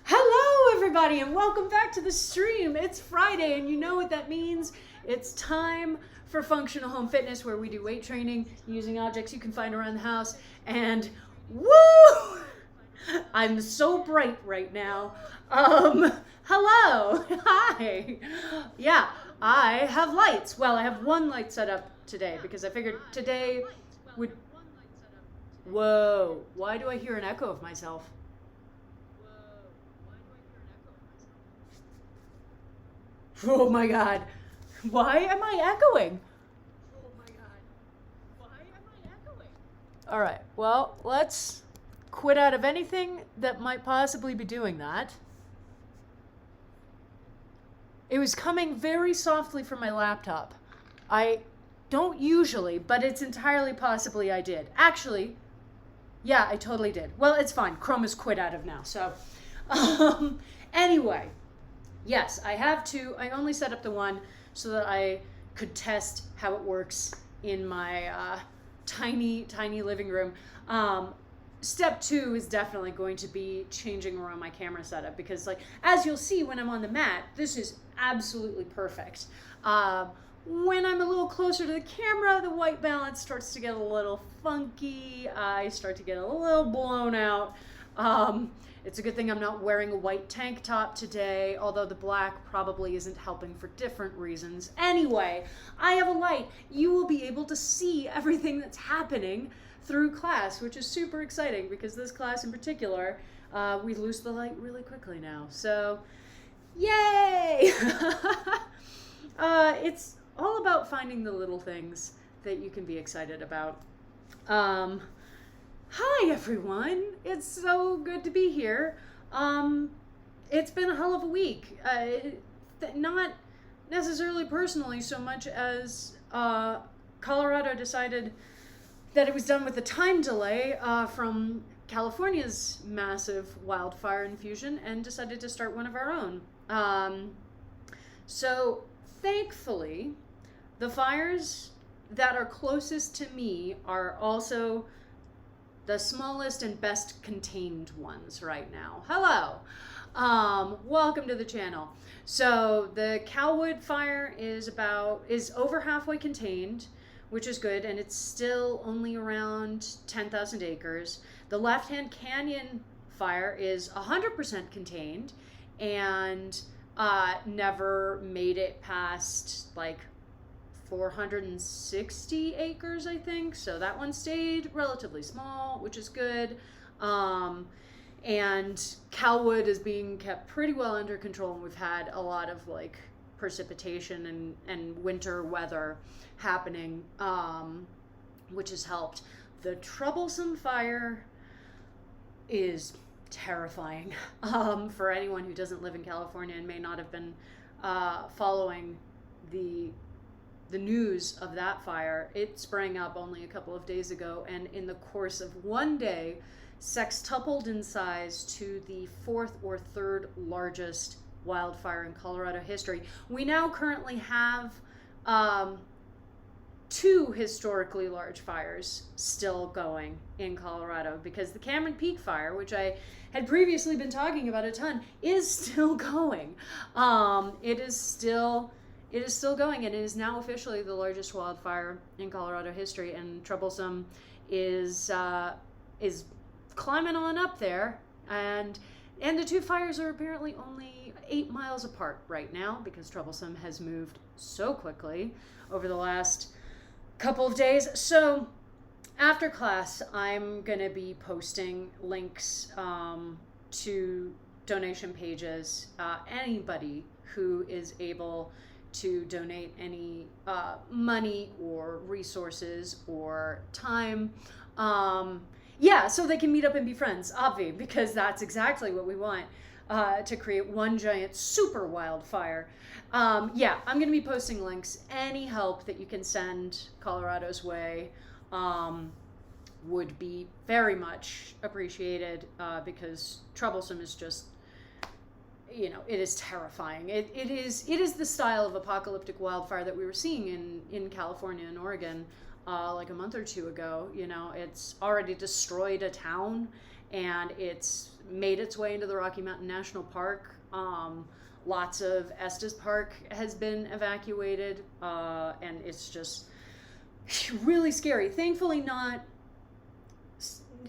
Hello, everybody, and welcome back to the stream. It's Friday, and you know what that means. It's time for Functional Home Fitness, where we do weight training using objects you can find around the house. And woo! I'm so bright right now. Hello. Hi. Yeah, I have lights. Well, I have one light set up today because I figured today would... Whoa, why do I hear an echo of myself? Oh my god. Why am I echoing? Alright, well, let's quit out of anything that might possibly be doing that. It was coming very softly from my laptop. I don't usually, but it's entirely possibly I did. Actually, yeah, I totally did. Well, it's fine. Chrome is quit out of now, so. Anyway. Yes, I have two. I only set up the one so that I could test how it works in my tiny living room. Step two is definitely going to be changing around my camera setup because, like, as you'll see when I'm on the mat, this is absolutely perfect. When I'm a little closer to the camera, the white balance starts to get a little funky. I start to get a little blown out. It's a good thing I'm not wearing a white tank top today, although the black probably isn't helping for different reasons. Anyway, I have a light. You will be able to see everything that's happening through class, which is super exciting because this class in particular, we lose the light really quickly now. So, yay! It's all about finding the little things that you can be excited about. Hi everyone, it's so good to be here. It's been a hell of a week. Not necessarily personally so much as Colorado decided that it was done with a time delay from California's massive wildfire infusion and decided to start one of our own. So thankfully, the fires that are closest to me are also the smallest and best contained ones right now. Hello. Welcome to the channel. So the Calwood fire is over halfway contained, which is good, and it's still only around 10,000 acres. The Left Hand Canyon fire is 100% contained and never made it past like 460 acres, I think. So that one stayed relatively small, which is good. And Calwood is being kept pretty well under control, and we've had a lot of like precipitation and winter weather happening, which has helped. The Troublesome fire is terrifying for anyone who doesn't live in California and may not have been following the news of that fire. It sprang up only a couple of days ago, and in the course of one day, sextupled in size to the fourth or third largest wildfire in Colorado history. We now currently have two historically large fires still going in Colorado because the Cameron Peak fire, which I had previously been talking about a ton, is still going. It is still going, and it is now officially the largest wildfire in Colorado history, and Troublesome is climbing on up there, and the two fires are apparently only 8 miles apart right now because Troublesome has moved so quickly over the last couple of days. So after class, I'm gonna be posting links to donation pages. Anybody who is able to donate any money or resources or time, so they can meet up and be friends, obvi, because that's exactly what we want, to create one giant super wildfire. I'm going to be posting links. Any help that you can send Colorado's way would be very much appreciated, because Troublesome is just, it is terrifying. It is the style of apocalyptic wildfire that we were seeing in California and Oregon like a month or two ago. It's already destroyed a town, and it's made its way into the Rocky Mountain National Park. Lots of Estes Park has been evacuated, and it's just really scary. Thankfully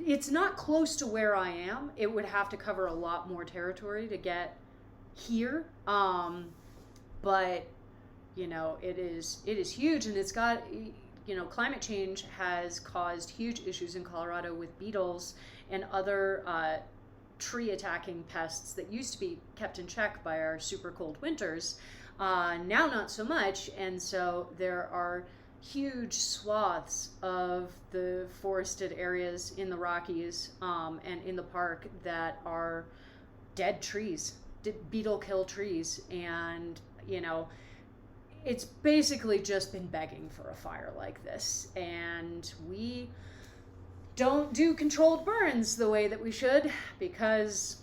it's not close to where I am. It would have to cover a lot more territory to get here. But, it is huge, and it's got, climate change has caused huge issues in Colorado with beetles and other tree attacking pests that used to be kept in check by our super cold winters. Now not so much, and so there are huge swaths of the forested areas in the Rockies and in the park that are dead trees, beetle kill trees, and it's basically just been begging for a fire like this, and we don't do controlled burns the way that we should, because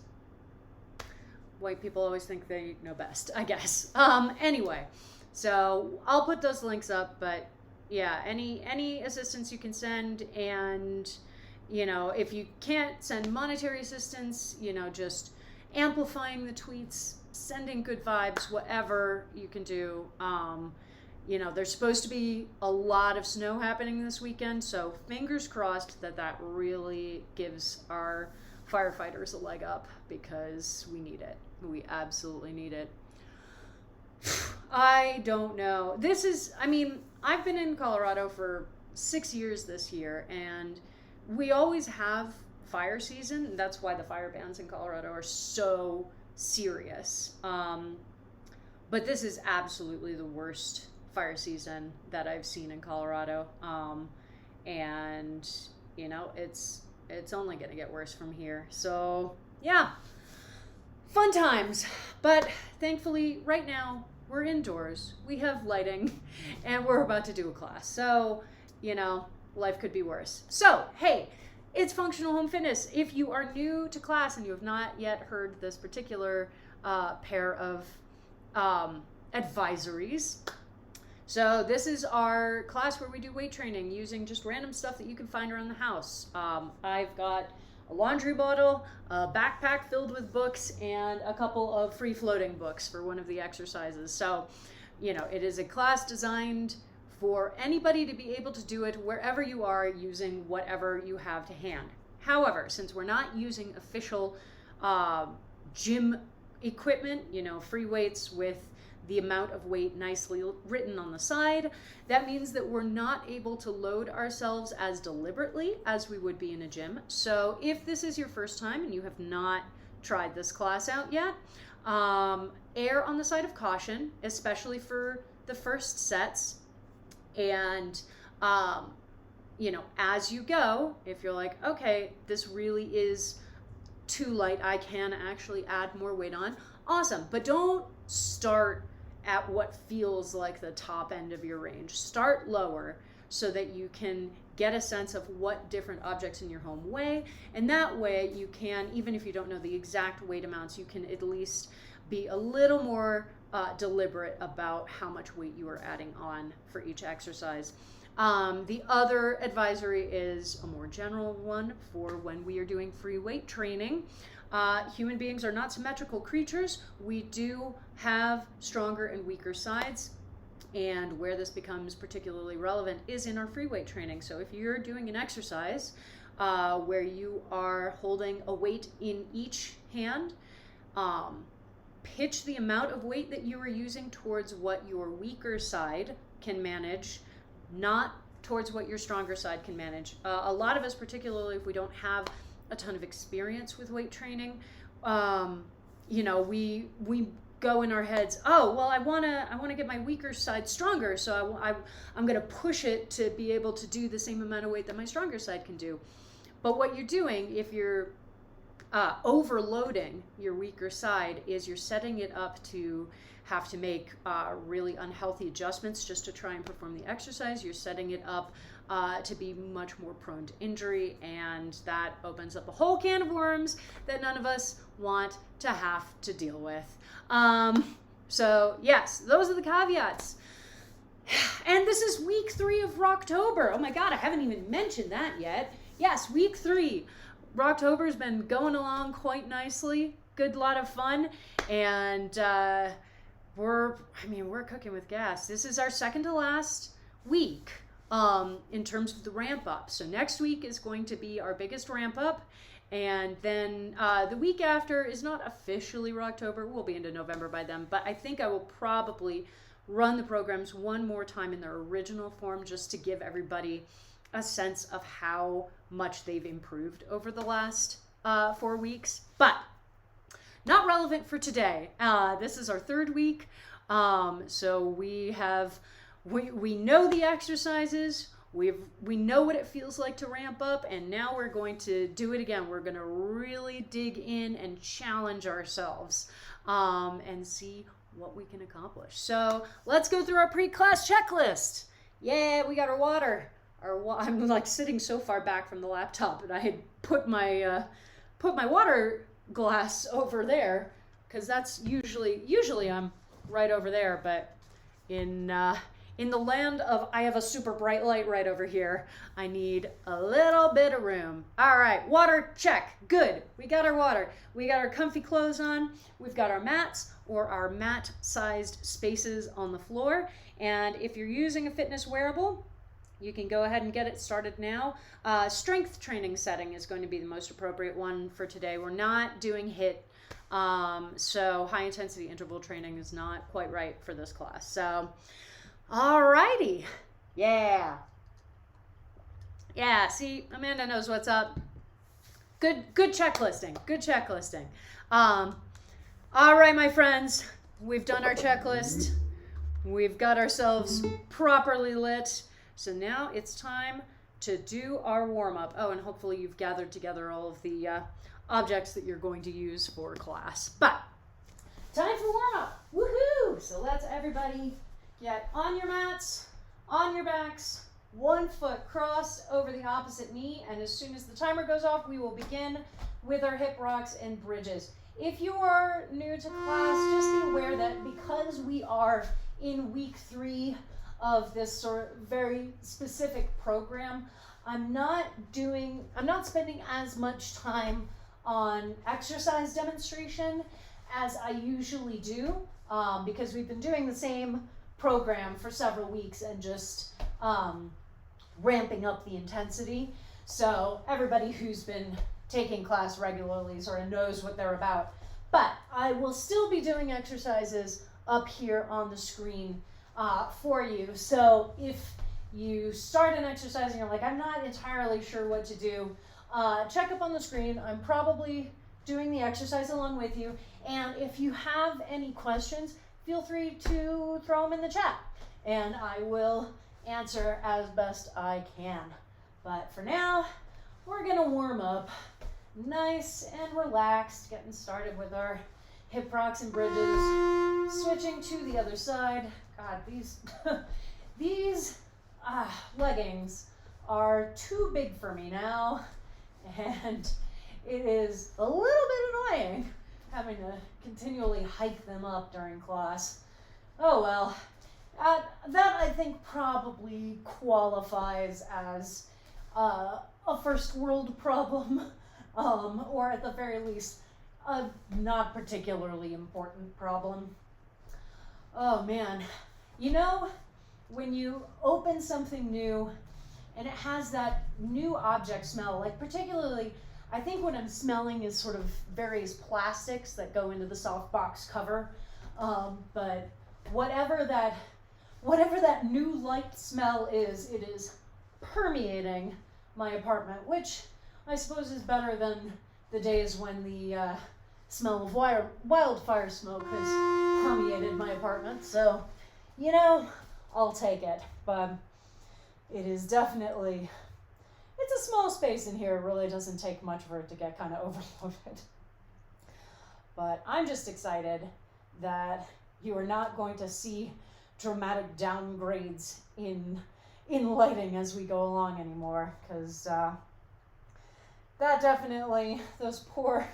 white people always think they know best, I guess. Anyway, so I'll put those links up, but yeah, any assistance you can send, and if you can't send monetary assistance, just amplifying the tweets, sending good vibes, whatever you can do. There's supposed to be a lot of snow happening this weekend, so fingers crossed that really gives our firefighters a leg up, because we need it. We absolutely need it. I don't know. I've been in Colorado for 6 years this year, and we always have fire season. That's why the fire bans in Colorado are so serious. But this is absolutely the worst fire season that I've seen in Colorado. And it's only going to get worse from here. So yeah, fun times. But thankfully right now we're indoors, we have lighting, and we're about to do a class. So, life could be worse. So, hey, it's Functional Home Fitness. If you are new to class and you have not yet heard this particular pair of advisories, so this is our class where we do weight training using just random stuff that you can find around the house. I've got a laundry bottle, a backpack filled with books, and a couple of free-floating books for one of the exercises. So, it is a class designed for anybody to be able to do it wherever you are, using whatever you have to hand. However, since we're not using official gym equipment, free weights with the amount of weight nicely written on the side, that means that we're not able to load ourselves as deliberately as we would be in a gym. So if this is your first time and you have not tried this class out yet, err on the side of caution, especially for the first sets. And as you go, if you're like, okay, this really is too light, I can actually add more weight on, awesome. But don't start at what feels like the top end of your range. Start lower so that you can get a sense of what different objects in your home weigh, and that way you can, even if you don't know the exact weight amounts, you can at least be a little more deliberate about how much weight you are adding on for each exercise. The other advisory is a more general one for when we are doing free weight training. Human beings are not symmetrical creatures. We do have stronger and weaker sides, and where this becomes particularly relevant is in our free weight training. So if you're doing an exercise where you are holding a weight in each hand, pitch the amount of weight that you are using towards what your weaker side can manage, not towards what your stronger side can manage. A lot of us, particularly if we don't have a ton of experience with weight training, we go in our heads, oh, well, I want to get my weaker side stronger, so I'm going to push it to be able to do the same amount of weight that my stronger side can do. But what you're doing, if you're overloading your weaker side, is you're setting it up to have to make really unhealthy adjustments just to try and perform the exercise. You're setting it up to be much more prone to injury, and that opens up a whole can of worms that none of us want to have to deal with. So yes, those are the caveats. And this is week 3 of Rocktober. Oh my God, I haven't even mentioned that yet. Yes, week 3. Rocktober's been going along quite nicely. Good lot of fun, and we're cooking with gas. This is our second to last week in terms of the ramp up. So next week is going to be our biggest ramp up, and then the week after is not officially Rocktober. We'll be into November by then, but I think I will probably run the programs one more time in their original form just to give everybody a sense of how much they've improved over the last 4 weeks. But not relevant for today. This is our third week. So we know the exercises. We know what it feels like to ramp up, and now we're going to do it again. We're going to really dig in and challenge ourselves and see what we can accomplish. So let's go through our pre-class checklist. Yeah, we got our water. I'm like sitting so far back from the laptop, and I had put my water glass over there because that's usually I'm right over there, but in the land of I have a super bright light right over here, I need a little bit of room. All right, water check. Good. We got our water. We got our comfy clothes on. We've got our mats or our mat-sized spaces on the floor. And if you're using a fitness wearable, you can go ahead and get it started now. Strength training setting is going to be the most appropriate one for today. We're not doing HIIT, so high intensity interval training is not quite right for this class. So, alrighty, yeah, see, Amanda knows what's up. Good checklisting. All right, my friends, we've done our checklist. We've got ourselves properly lit. So now it's time to do our warm-up. Oh, and hopefully you've gathered together all of the objects that you're going to use for class. But time for warm-up. Woohoo! So let's everybody get on your mats, on your backs, 1 foot crossed over the opposite knee, and as soon as the timer goes off, we will begin with our hip rocks and bridges. If you are new to class, just be aware that because we are in week 3 of this sort of very specific program, I'm not spending as much time on exercise demonstration as I usually do, because we've been doing the same program for several weeks and just ramping up the intensity. So everybody who's been taking class regularly sort of knows what they're about. But I will still be doing exercises up here on the screen for you. So if you start an exercise and you're like, I'm not entirely sure what to do, check up on the screen. I'm probably doing the exercise along with you. And if you have any questions, feel free to throw them in the chat and I will answer as best I can. But for now, we're gonna warm up nice and relaxed, getting started with our hip rocks and bridges, switching to the other side. God, these leggings are too big for me now, and it is a little bit annoying having to continually hike them up during class. Oh well, that I think probably qualifies as a first world problem, or at the very least, a not particularly important problem. Oh man, you know, when you open something new and it has that new object smell, like particularly, I think what I'm smelling is sort of various plastics that go into the softbox cover, but whatever that new light smell is, it is permeating my apartment, which I suppose is better than the days when the smell of wildfire smoke has permeated my apartment. So, you know, I'll take it. But it is definitely, it's a small space in here. It really doesn't take much for it to get kind of overloaded. But I'm just excited that you are not going to see dramatic downgrades in lighting as we go along anymore, because that definitely, those poor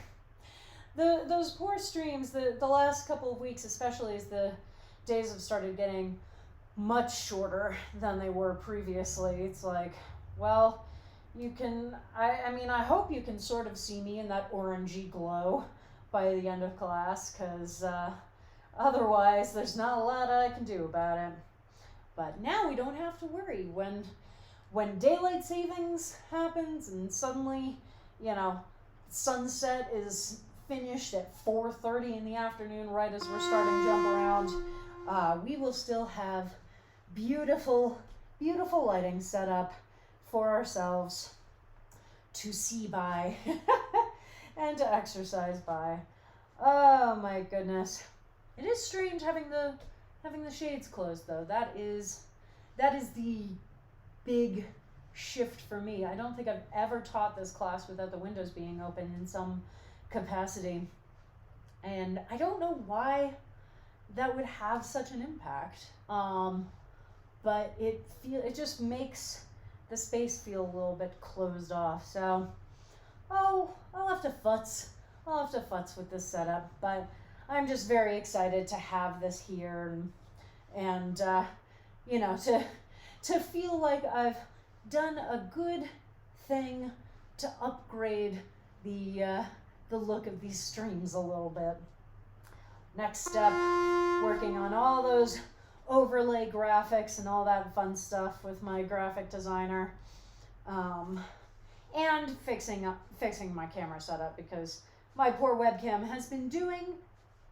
streams, the last couple of weeks, especially as the days have started getting much shorter than they were previously. It's like, well, you can, I mean, I hope you can sort of see me in that orangey glow by the end of class, because otherwise there's not a lot I can do about it. But now we don't have to worry when daylight savings happens and suddenly, sunset is finished at 4:30 in the afternoon, right as we're starting jump around. We will still have beautiful, beautiful lighting set up for ourselves to see by and to exercise by. Oh my goodness. It is strange having the shades closed though. That is the big shift for me. I don't think I've ever taught this class without the windows being open in some capacity. And I don't know why that would have such an impact. But it just makes the space feel a little bit closed off. So, I'll have to futz with this setup, but I'm just very excited to have this here and to feel like I've done a good thing to upgrade the look of these streams a little bit. Next step, working on all those overlay graphics and all that fun stuff with my graphic designer, and fixing my camera setup, because my poor webcam has been doing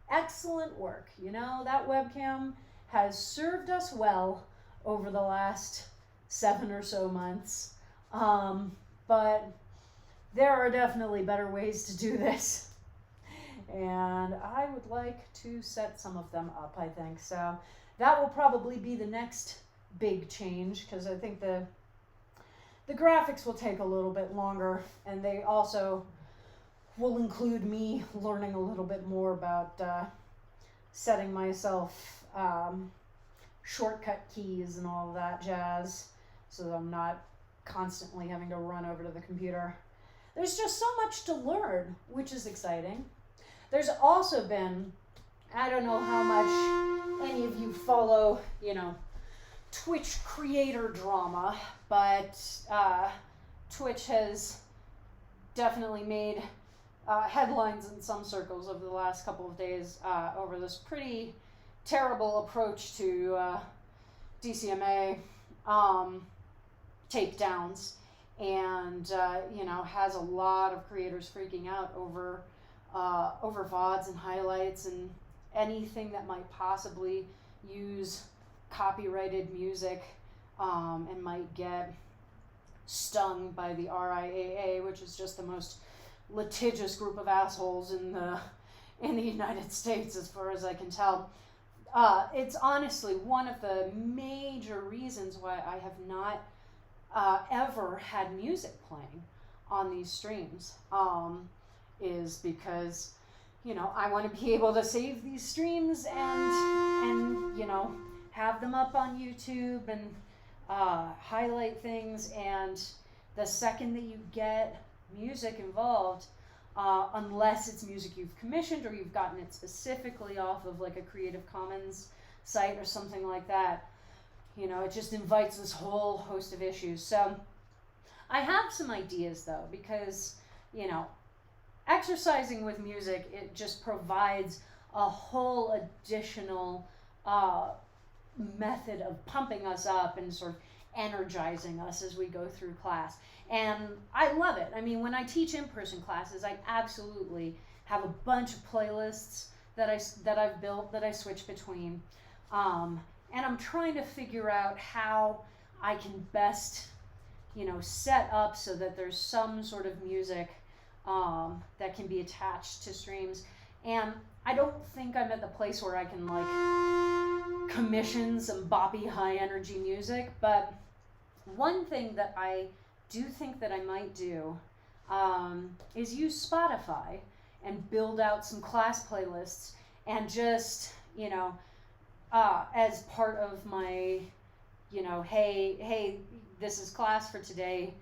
excellent work. That webcam has served us well over the last 7 or so months, but there are definitely better ways to do this, and I would like to set some of them up, I think. So that will probably be the next big change, because I think the graphics will take a little bit longer, and they also will include me learning a little bit more about setting myself shortcut keys and all of that jazz, so that I'm not constantly having to run over to the computer. There's just so much to learn, which is exciting. There's also been, I don't know how much any of you follow, Twitch creator drama, but Twitch has definitely made headlines in some circles over the last couple of days over this pretty terrible approach to DCMA takedowns, and has a lot of creators freaking out over VODs and highlights and anything that might possibly use copyrighted music, and might get stung by the RIAA, which is just the most litigious group of assholes in the United States, as far as I can tell. It's honestly one of the major reasons why I have not ever had music playing on these streams, is because I want to be able to save these streams and have them up on YouTube and highlight things, and the second that you get music involved, unless it's music you've commissioned or you've gotten it specifically off of like a Creative Commons site or something like that, it just invites this whole host of issues. So I have some ideas though, because exercising with music, it just provides a whole additional method of pumping us up and sort of energizing us as we go through class. And I love it. I mean, when I teach in-person classes, I absolutely have a bunch of playlists that I've built that I switch between. And I'm trying to figure out how I can best, set up so that there's some sort of music that can be attached to streams. And I don't think I'm at the place where I can commission some boppy high energy music, but one thing that I do think that I might do is use Spotify and build out some class playlists, and just as part of my hey, this is class for today,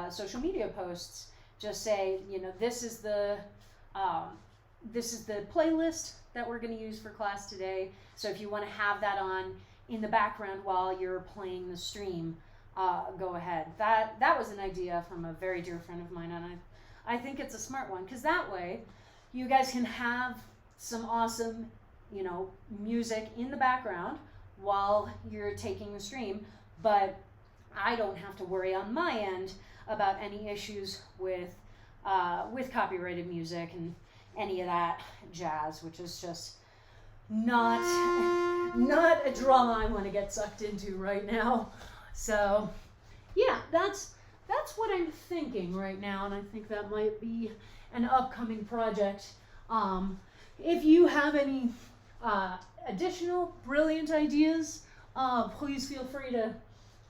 social media posts, just say this is the playlist that we're going to use for class today. So if you want to have that on in the background while you're playing the stream, go ahead. That was an idea from a very dear friend of mine, and I think it's a smart one, because that way you guys can have some awesome, music in the background while you're taking the stream, but I don't have to worry on my end about any issues with copyrighted music and any of that jazz, which is just not a drama I want to get sucked into right now. So yeah, that's what I'm thinking right now, and I think that might be an upcoming project. If you have any additional brilliant ideas, please feel free to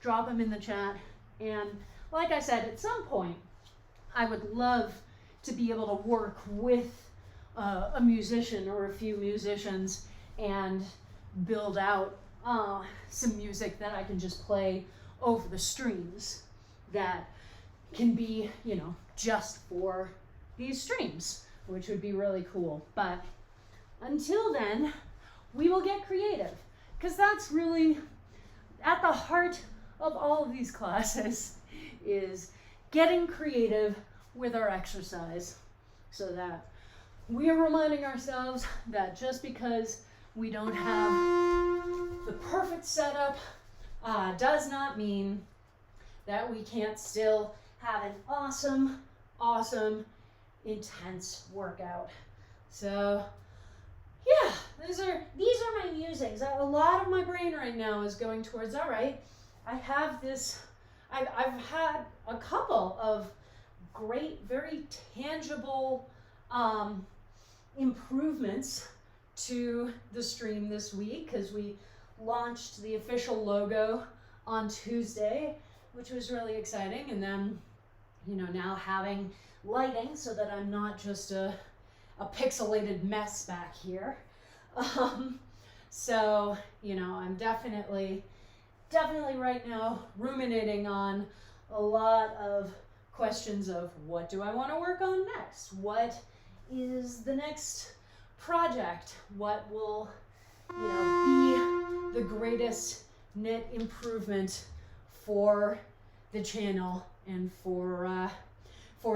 drop them in the chat. And like I said, at some point I would love to be able to work with a musician or a few musicians and build out some music that I can just play over the streams that can be, just for these streams, which would be really cool. But until then, we will get creative, because that's really at the heart of all of these classes, is getting creative with our exercise, so that we are reminding ourselves that just because we don't have the perfect setup does not mean that we can't still have an awesome, intense workout. So yeah, these are my musings. A lot of my brain right now is going towards, all right, I have this, I've had a couple of great, very tangible improvements to the stream this week, because we launched the official logo on Tuesday, which was really exciting. And then, now having lighting so that I'm not just a pixelated mess back here. So, I'm definitely right now ruminating on a lot of questions of, what do I want to work on next? What is the next project? What will, be the greatest net improvement for the channel and for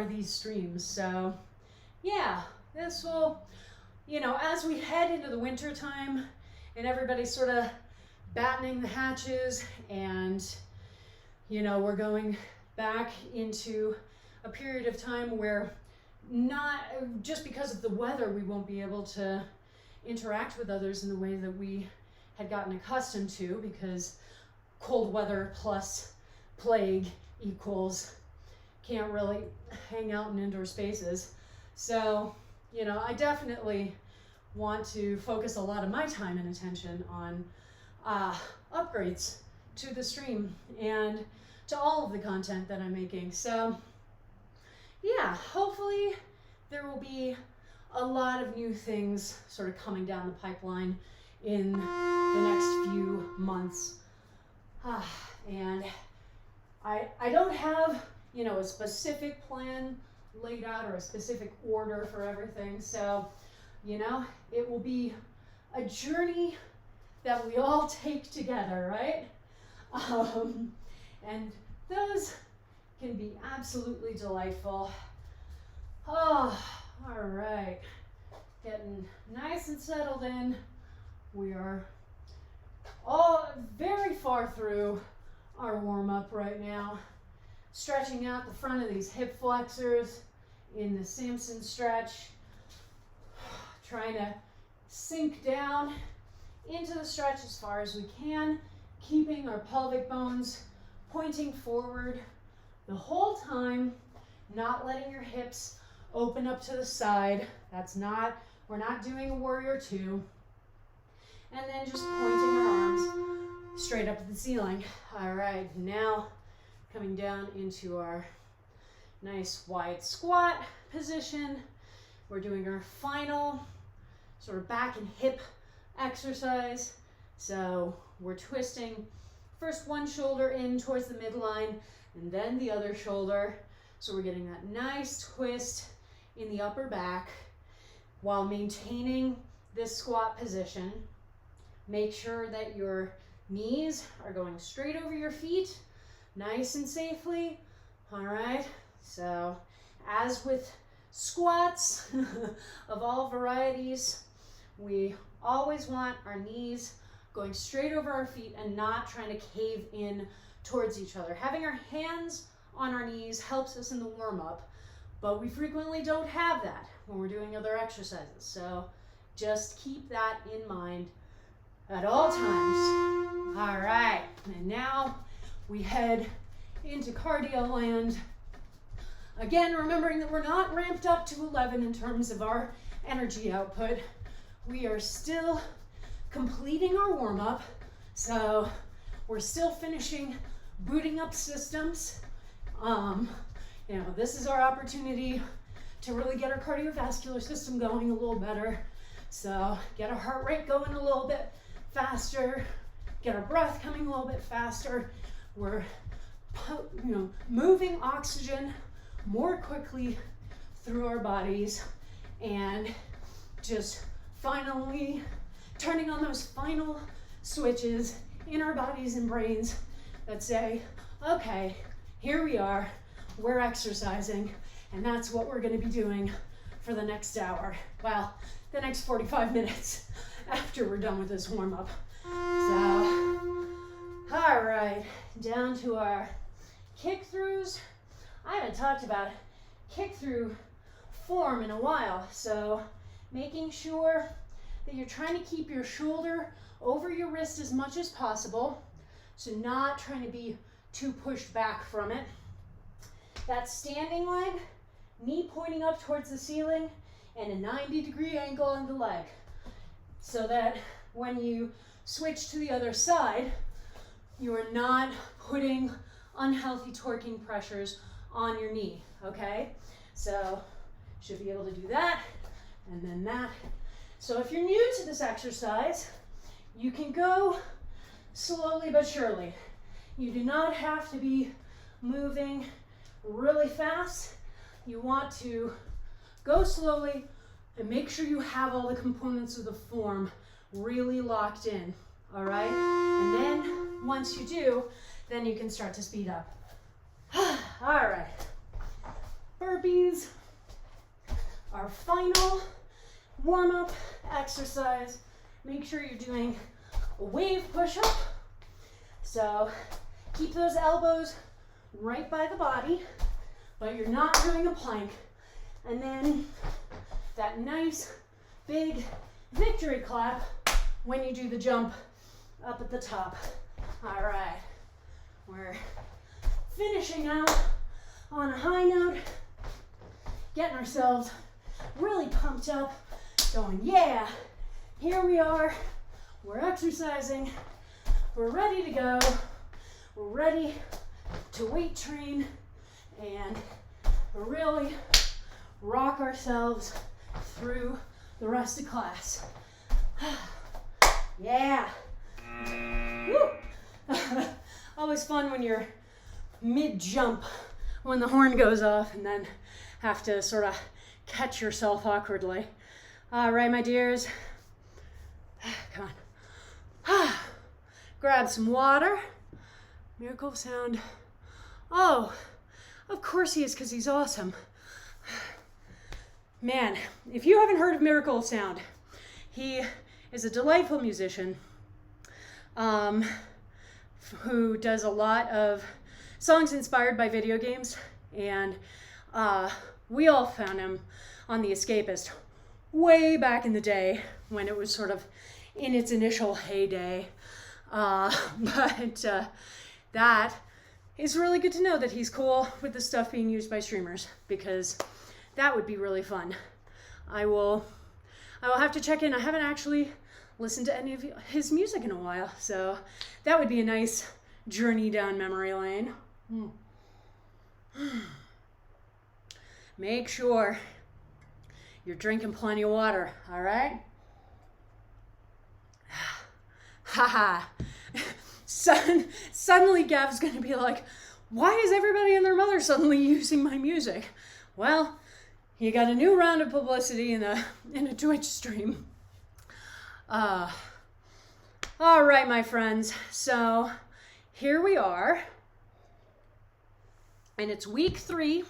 these streams? So yeah, this will, as we head into the winter time and everybody's sort of battening the hatches, and we're going back into a period of time where, not just because of the weather, we won't be able to interact with others in the way that we had gotten accustomed to, because cold weather plus plague equals can't really hang out in indoor spaces. So, I definitely want to focus a lot of my time and attention on upgrades to the stream and to all of the content that I'm making. So yeah, hopefully there will be a lot of new things sort of coming down the pipeline in the next few months. And I don't have, a specific plan laid out or a specific order for everything. So, it will be a journey that we all take together, right? And those can be absolutely delightful. Oh, all right. Getting nice and settled in. We are all very far through our warm-up right now. Stretching out the front of these hip flexors in the Simpson stretch. Trying to sink down into the stretch as far as we can, keeping our pelvic bones pointing forward the whole time, not letting your hips open up to the side. We're not doing a warrior two. And then just pointing our arms straight up to the ceiling. All right, now coming down into our nice wide squat position. We're doing our final sort of back and hip exercise. So we're twisting first one shoulder in towards the midline and then the other shoulder. So we're getting that nice twist in the upper back while maintaining this squat position. Make sure that your knees are going straight over your feet, nice and safely. All right, so as with squats of all varieties, we always want our knees going straight over our feet and not trying to cave in towards each other. Having our hands on our knees helps us in the warm-up, but we frequently don't have that when we're doing other exercises. So just keep that in mind at all times. All right, and now we head into cardio land. Again, remembering that we're not ramped up to 11 in terms of our energy output. We are still completing our warm-up, so we're still finishing booting up systems. This is our opportunity to really get our cardiovascular system going a little better. So get our heart rate going a little bit faster, get our breath coming a little bit faster. We're moving oxygen more quickly through our bodies and just finally turning on those final switches in our bodies and brains that say, okay, here we are, we're exercising, and that's what we're going to be doing for the next hour. Well, the next 45 minutes after we're done with this warm-up. So, all right, down to our kick-throughs. I haven't talked about kick-through form in a while, so making sure that you're trying to keep your shoulder over your wrist as much as possible, so not trying to be too pushed back from it. That standing leg, knee pointing up towards the ceiling, and a 90-degree angle on the leg, so that when you switch to the other side, you are not putting unhealthy torquing pressures on your knee, okay? So should be able to do that, and then that. So if you're new to this exercise, you can go slowly but surely. You do not have to be moving really fast. You want to go slowly and make sure you have all the components of the form really locked in, all right? And then once you do, then you can start to speed up. All right, burpees, our final warm-up exercise. Make sure you're doing a wave push-up. So keep those elbows right by the body, but you're not doing a plank. And then that nice big victory clap when you do the jump up at the top. All right, we're finishing out on a high note, getting ourselves really pumped up, going, yeah, here we are, we're exercising, we're ready to go, we're ready to weight train, and really rock ourselves through the rest of class. Yeah. Woo. Always fun when you're mid-jump, when the horn goes off, and then have to sort of catch yourself awkwardly. All right, my dears. Come on. Grab some water. Miracle sound. Oh, of course he is, because he's awesome. Man, if you haven't heard of Miracle Sound, he is a delightful musician who does a lot of songs inspired by video games, and we all found him on The Escapist way back in the day when it was sort of in its initial heyday. But that is really good to know that he's cool with the stuff being used by streamers, because that would be really fun. I will have to check in. I haven't actually listened to any of his music in a while, so that would be a nice journey down memory lane. Make sure you're drinking plenty of water, all right? Haha. Suddenly Gav's gonna be like, why is everybody and their mother suddenly using my music? Well, you got a new round of publicity in a Twitch stream. All right, my friends. So here we are. And it's week 3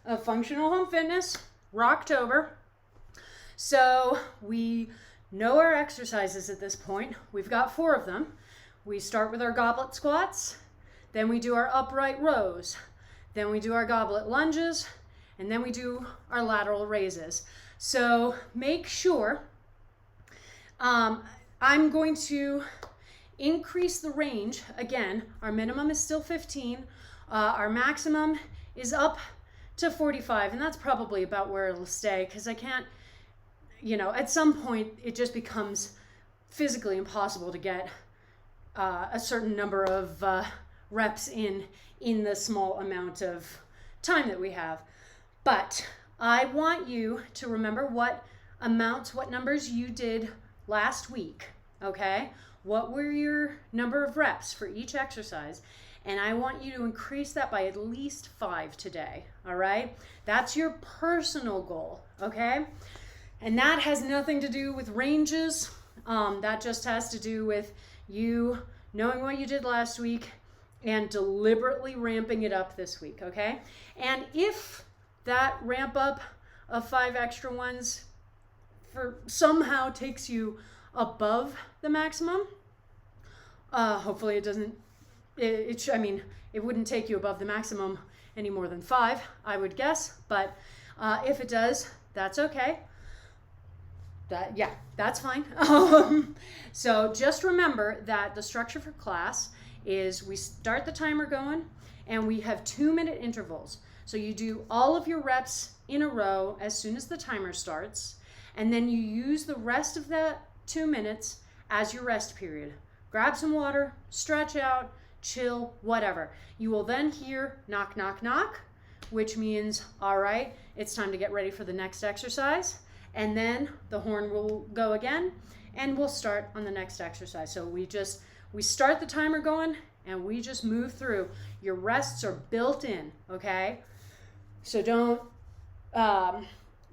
of Functional Home Fitness, Rocktober. So we know our exercises at this point. We've got 4 of them. We start with our goblet squats, then we do our upright rows, then we do our goblet lunges, and then we do our lateral raises. So make sure, I'm going to increase the range. Again, our minimum is still 15. Our maximum is up to 45, and that's probably about where it'll stay, because I can't, at some point it just becomes physically impossible to get a certain number of reps in the small amount of time that we have. But I want you to remember what numbers you did last week, okay? What were your number of reps for each exercise? And I want you to increase that by at least 5 today, all right? That's your personal goal, okay? And that has nothing to do with ranges. That just has to do with you knowing what you did last week and deliberately ramping it up this week, okay? And if that ramp up of 5 extra ones somehow takes you above the maximum, hopefully it doesn't. It wouldn't take you above the maximum any more than 5, I would guess. But if it does, that's okay. That's fine. So just remember that the structure for class is we start the timer going and we have 2-minute intervals. So you do all of your reps in a row as soon as the timer starts, and then you use the rest of that 2 minutes as your rest period. Grab some water, stretch out, chill, whatever. You will then hear knock, knock, knock, which means, all right, it's time to get ready for the next exercise. And then the horn will go again and we'll start on the next exercise. So we start the timer going and we just move through. Your rests are built in, okay? So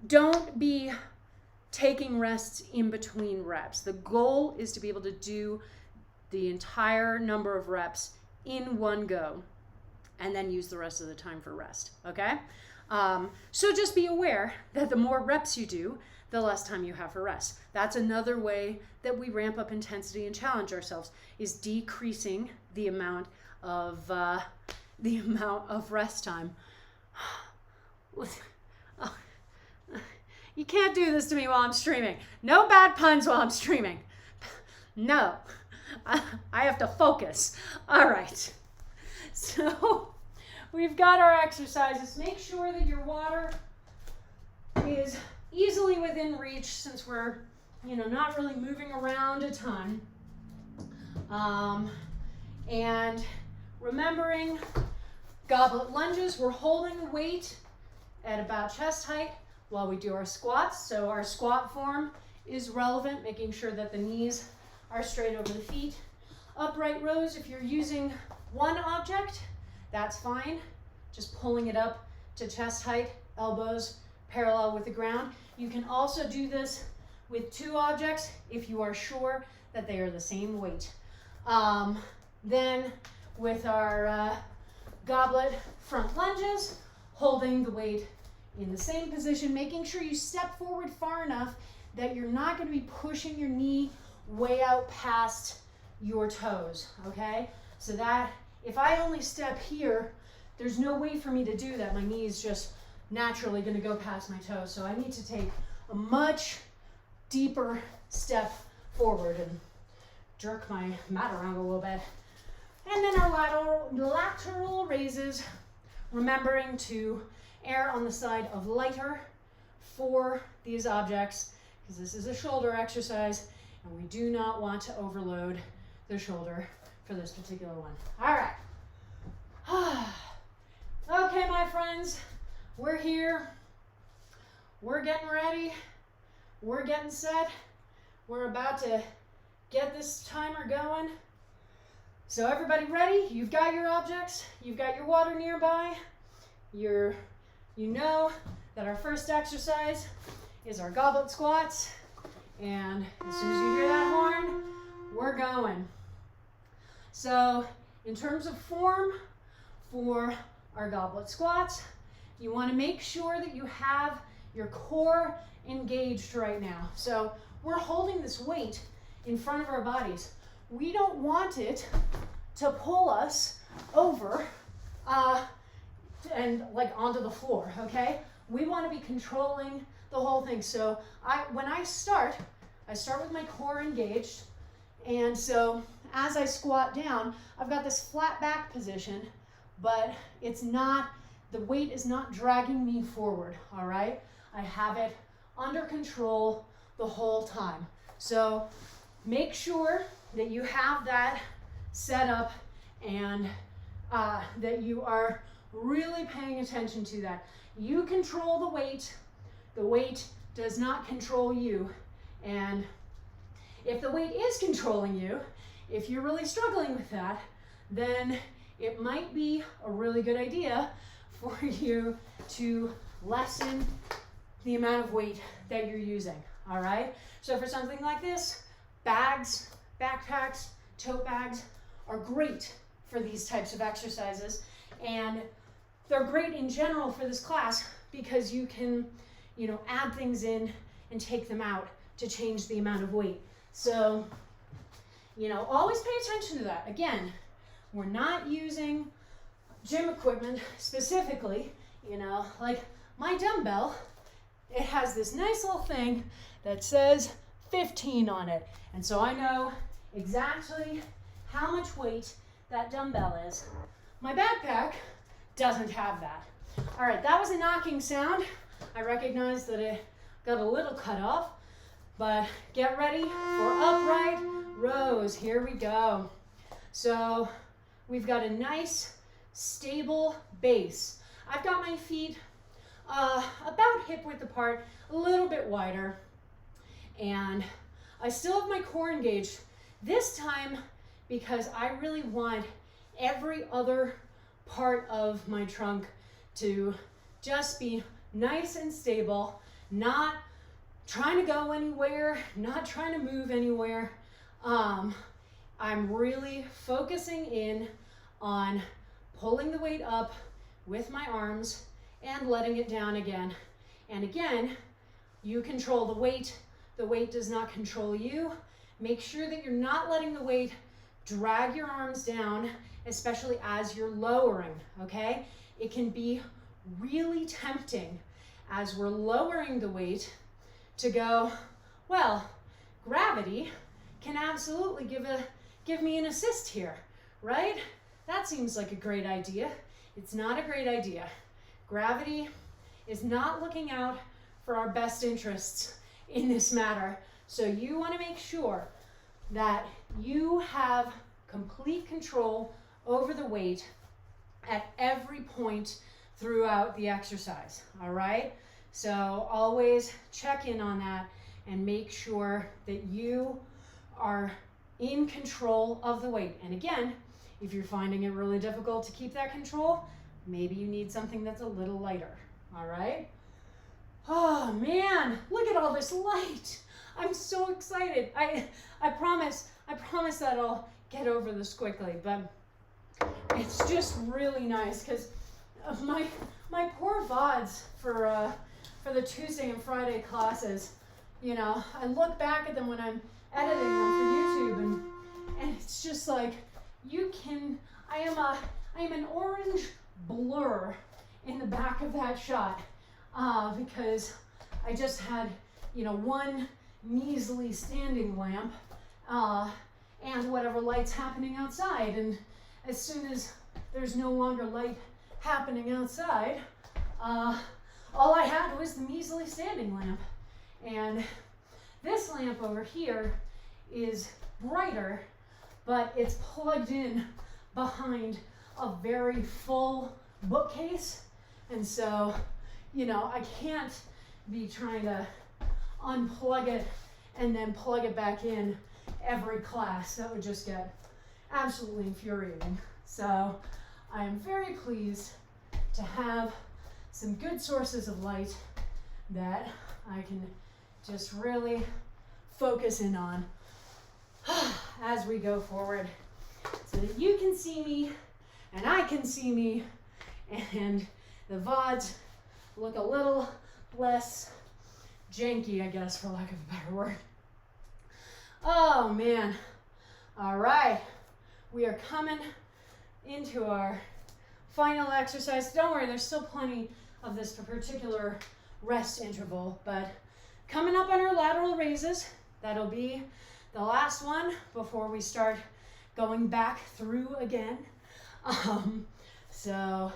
don't be taking rests in between reps. The goal is to be able to do the entire number of reps in one go and then use the rest of the time for rest, okay? So just be aware that the more reps you do, the less time you have for rest. That's another way that we ramp up intensity and challenge ourselves, is decreasing the amount of rest time. You can't do this to me while I'm streaming. No bad puns while I'm streaming. No. I have to focus. All right. So we've got our exercises. Make sure that your water is easily within reach, since we're, not really moving around a ton. And remembering goblet lunges, we're holding weight at about chest height while we do our squats. So our squat form is relevant, making sure that the knees are straight over the feet. Upright rows, if you're using one object, that's fine. Just pulling it up to chest height, elbows parallel with the ground. You can also do this with 2 objects if you are sure that they are the same weight. Then with our goblet front lunges, holding the weight in the same position, making sure you step forward far enough that you're not going to be pushing your knee way out past your toes, okay? So that if I only step here, there's no way for me to do that. My knee is just naturally going to go past my toes. So I need to take a much deeper step forward and jerk my mat around a little bit. And then our lateral raises, remembering to err on the side of lighter for these objects, because this is a shoulder exercise and we do not want to overload the shoulder for this particular one. All right. Okay, my friends, we're here. We're getting ready. We're getting set. We're about to get this timer going. So everybody ready? You've got your objects. You've got your water nearby. You know that our first exercise is our goblet squats. And as soon as you hear that horn, we're going. So in terms of form, for our goblet squats. You want to make sure that you have your core engaged right now. So we're holding this weight in front of our bodies. We don't want it to pull us over and like onto the floor, okay? We want to be controlling the whole thing. So when I start with my core engaged, and so as I squat down, I've got this flat back position, but the weight is not dragging me forward, all right? I have it under control the whole time. So make sure that you have that set up and that you are really paying attention to that. You control the weight does not control you. And if the weight is controlling you, if you're really struggling with that, then it might be a really good idea for you to lessen the amount of weight that you're using, all right? So for something like this, bags, backpacks, tote bags are great for these types of exercises, and they're great in general for this class because you can, add things in and take them out to change the amount of weight. So, always pay attention to that. Again, we're not using gym equipment specifically, like my dumbbell, it has this nice little thing that says 15 on it. And so I know exactly how much weight that dumbbell is. My backpack doesn't have that. All right, that was a knocking sound. I recognize that it got a little cut off, but get ready for upright rows. Here we go. So we've got a nice stable base. I've got my feet about hip width apart, a little bit wider, and I still have my core engaged. This time, because I really want every other part of my trunk to just be nice and stable, not trying to go anywhere, not trying to move anywhere. I'm really focusing in on pulling the weight up with my arms and letting it down again. And again, you control the weight does not control you. Make sure that you're not letting the weight drag your arms down, especially as you're lowering, okay? It can be really tempting as we're lowering the weight to go, well, gravity can absolutely give me an assist here, right? That seems like a great idea. It's not a great idea. Gravity is not looking out for our best interests in this matter. So you want to make sure that you have complete control over the weight at every point throughout the exercise, all right? So always check in on that and make sure that you are in control of the weight. And again, if you're finding it really difficult to keep that control, maybe you need something that's a little lighter, all right? Oh man, look at all this light. I'm so excited. I promise that I'll get over this quickly, but it's just really nice because my poor VODs for the Tuesday and Friday classes, I look back at them when I'm editing them for YouTube, and it's just like I am an orange blur in the back of that shot because I just had one measly standing lamp and whatever light's happening outside, and as soon as there's no longer light happening outside, all I had was the measly standing lamp. And this lamp over here is brighter, but it's plugged in behind a very full bookcase, and so I can't be trying to unplug it and then plug it back in every class. That would just get absolutely infuriating. So I am very pleased to have some good sources of light that I can just really focus in on as we go forward so that you can see me and I can see me and the VODs look a little less janky, I guess, for lack of a better word. Oh man. All right. We are coming into our final exercise. Don't worry, there's still plenty of this particular rest interval, but coming up on our lateral raises, that'll be the last one before we start going back through again. So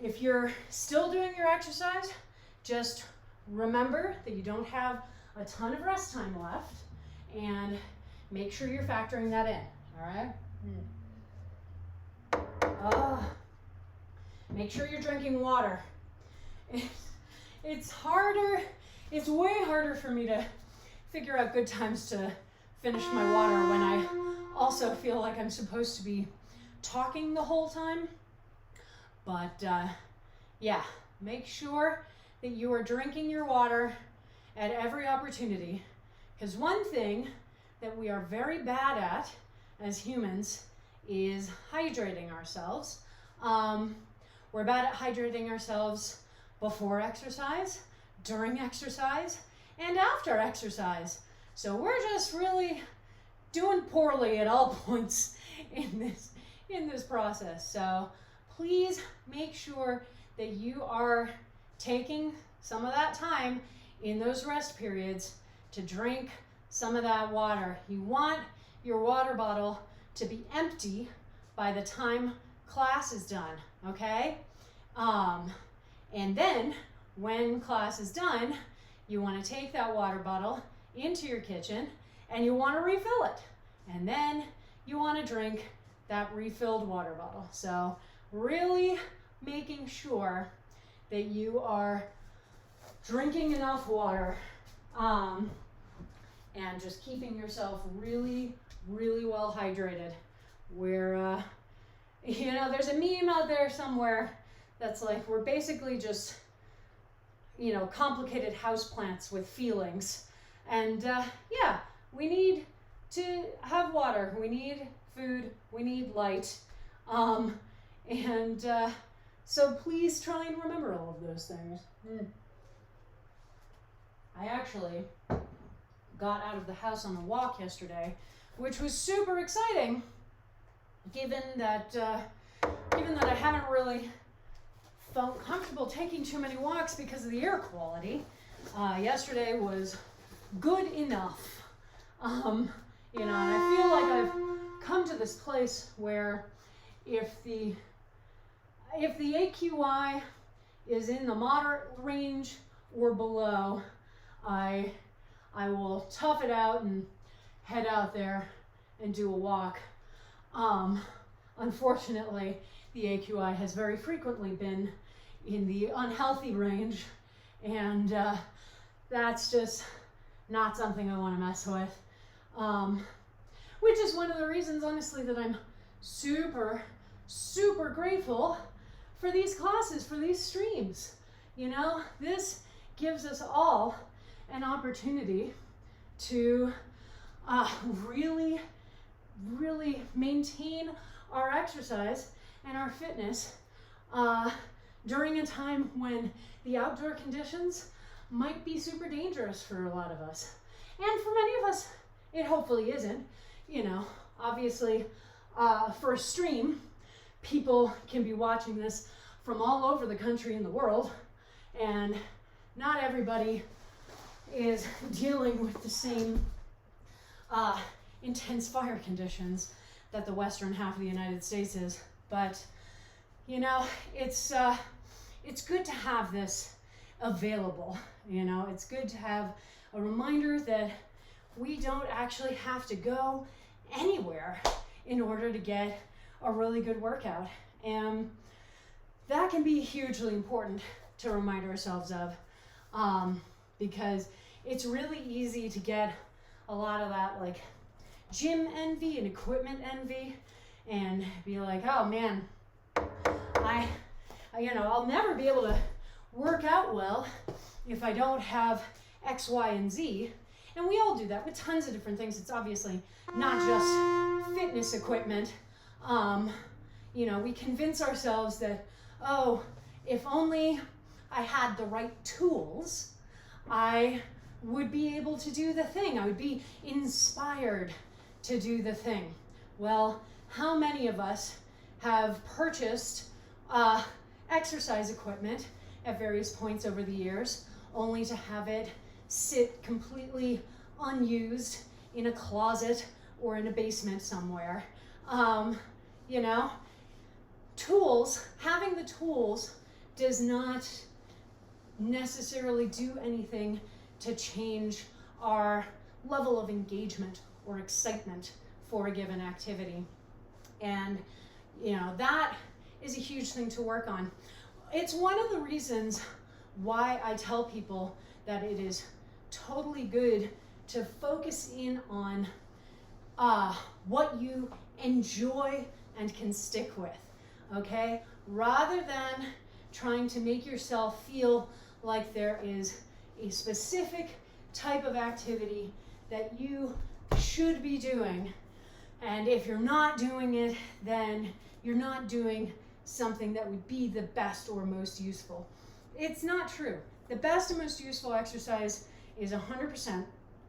if you're still doing your exercise, just remember that you don't have a ton of rest time left, and make sure you're factoring that in, all right? Make sure you're drinking water. It's harder, it's way harder for me to figure out good times to finish my water when I also feel like I'm supposed to be talking the whole time. But yeah, make sure that you are drinking your water at every opportunity, because one thing that we are very bad at as humans is hydrating ourselves. We're bad at hydrating ourselves before exercise, during exercise, and after exercise. So we're just really doing poorly at all points in this process. So please make sure that you are taking some of that time in those rest periods to drink some of that water. You want your water bottle to be empty by the time class is done, okay? And then when class is done, you want to take that water bottle into your kitchen and you want to refill it. And then you want to drink that refilled water bottle. So really making sure that you are drinking enough water, and just keeping yourself really, really well hydrated. Where, there's a meme out there somewhere that's like, we're basically just, complicated houseplants with feelings. And yeah, we need to have water, we need food, we need light. So please try and remember all of those things. I actually got out of the house on a walk yesterday, which was super exciting, given that I haven't really felt comfortable taking too many walks because of the air quality. Yesterday was good enough. And I feel like I've come to this place where if the AQI is in the moderate range or below, I will tough it out and head out there and do a walk. Unfortunately, the AQI has very frequently been in the unhealthy range, and that's just not something I want to mess with. Which is one of the reasons, honestly, that I'm super, super grateful for these classes, for these streams. This gives us all an opportunity to really, really maintain our exercise and our fitness during a time when the outdoor conditions might be super dangerous for a lot of us. And for many of us, it hopefully isn't. Obviously, for a stream, people can be watching this from all over the country and the world, and not everybody is dealing with the same intense fire conditions that the western half of the United States is. But it's good to have this available. It's good to have a reminder that we don't actually have to go anywhere in order to get a really good workout. And that can be hugely important to remind ourselves of, because it's really easy to get a lot of that like gym envy and equipment envy and be like, oh man, I'll never be able to work out well if I don't have X, Y, and Z. And we all do that with tons of different things. It's obviously not just fitness equipment. We convince ourselves that, oh, if only I had the right tools, I would be able to do the thing. I would be inspired to do the thing. Well, how many of us have purchased exercise equipment at various points over the years, only to have it sit completely unused in a closet or in a basement somewhere? You know, tools, having the tools does not necessarily do anything to change our level of engagement or excitement for a given activity. And, you know, that is a huge thing to work on. It's one of the reasons why I tell people that it is totally good to focus in on what you enjoy and can stick with, okay? Rather than trying to make yourself feel like there is a specific type of activity that you should be doing. And if you're not doing it, then you're not doing something that would be the best or most useful. It's not true. The best and most useful exercise is 100%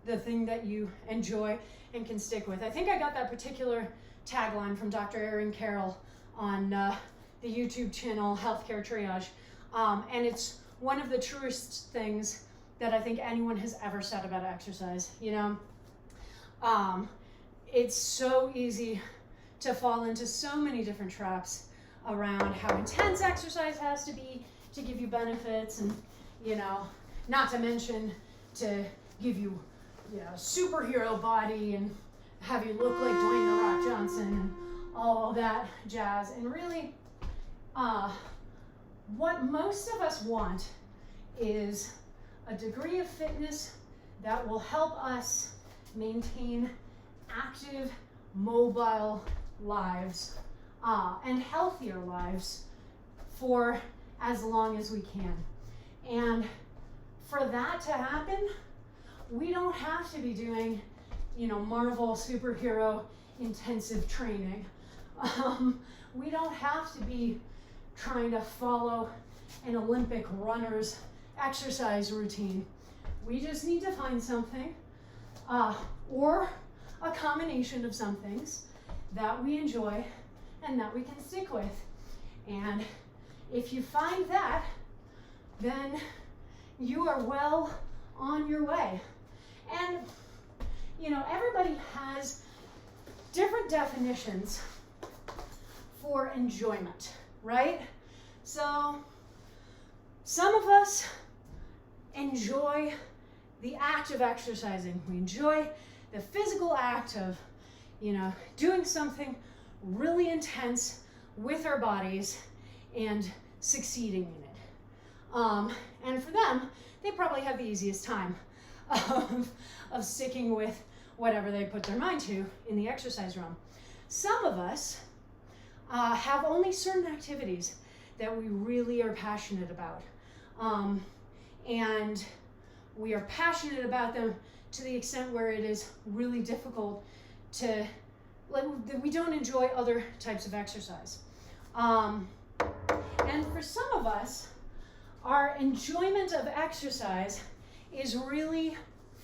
the thing that you enjoy and can stick with. I think I got that particular tagline from Dr. Erin Carroll on the YouTube channel Healthcare Triage. And it's one of the truest things that I think anyone has ever said about exercise. You know, it's so easy to fall into so many different traps around how intense exercise has to be to give you benefits, and, you know, not to mention to give you, you know, superhero body and have you look like Dwayne "The Rock" Johnson and all of that jazz. And really, what most of us want is a degree of fitness that will help us maintain active, mobile lives and healthier lives for as long as we can. And for that to happen, we don't have to be doing, you know, Marvel superhero intensive training. We don't have to be trying to follow an Olympic runner's exercise routine. We just need to find something, or a combination of some things that we enjoy and that we can stick with. And if you find that, then you are well on your way. And, you know, everybody has different definitions for enjoyment, right? So some of us enjoy the act of exercising. We enjoy the physical act of, you know, doing something really intense with our bodies and succeeding in it. And for them, they probably have the easiest time of sticking with whatever they put their mind to in the exercise realm. Some of us have only certain activities that we really are passionate about. And we are passionate about them to the extent where it is really difficult to, like, we don't enjoy other types of exercise. And for some of us, our enjoyment of exercise is really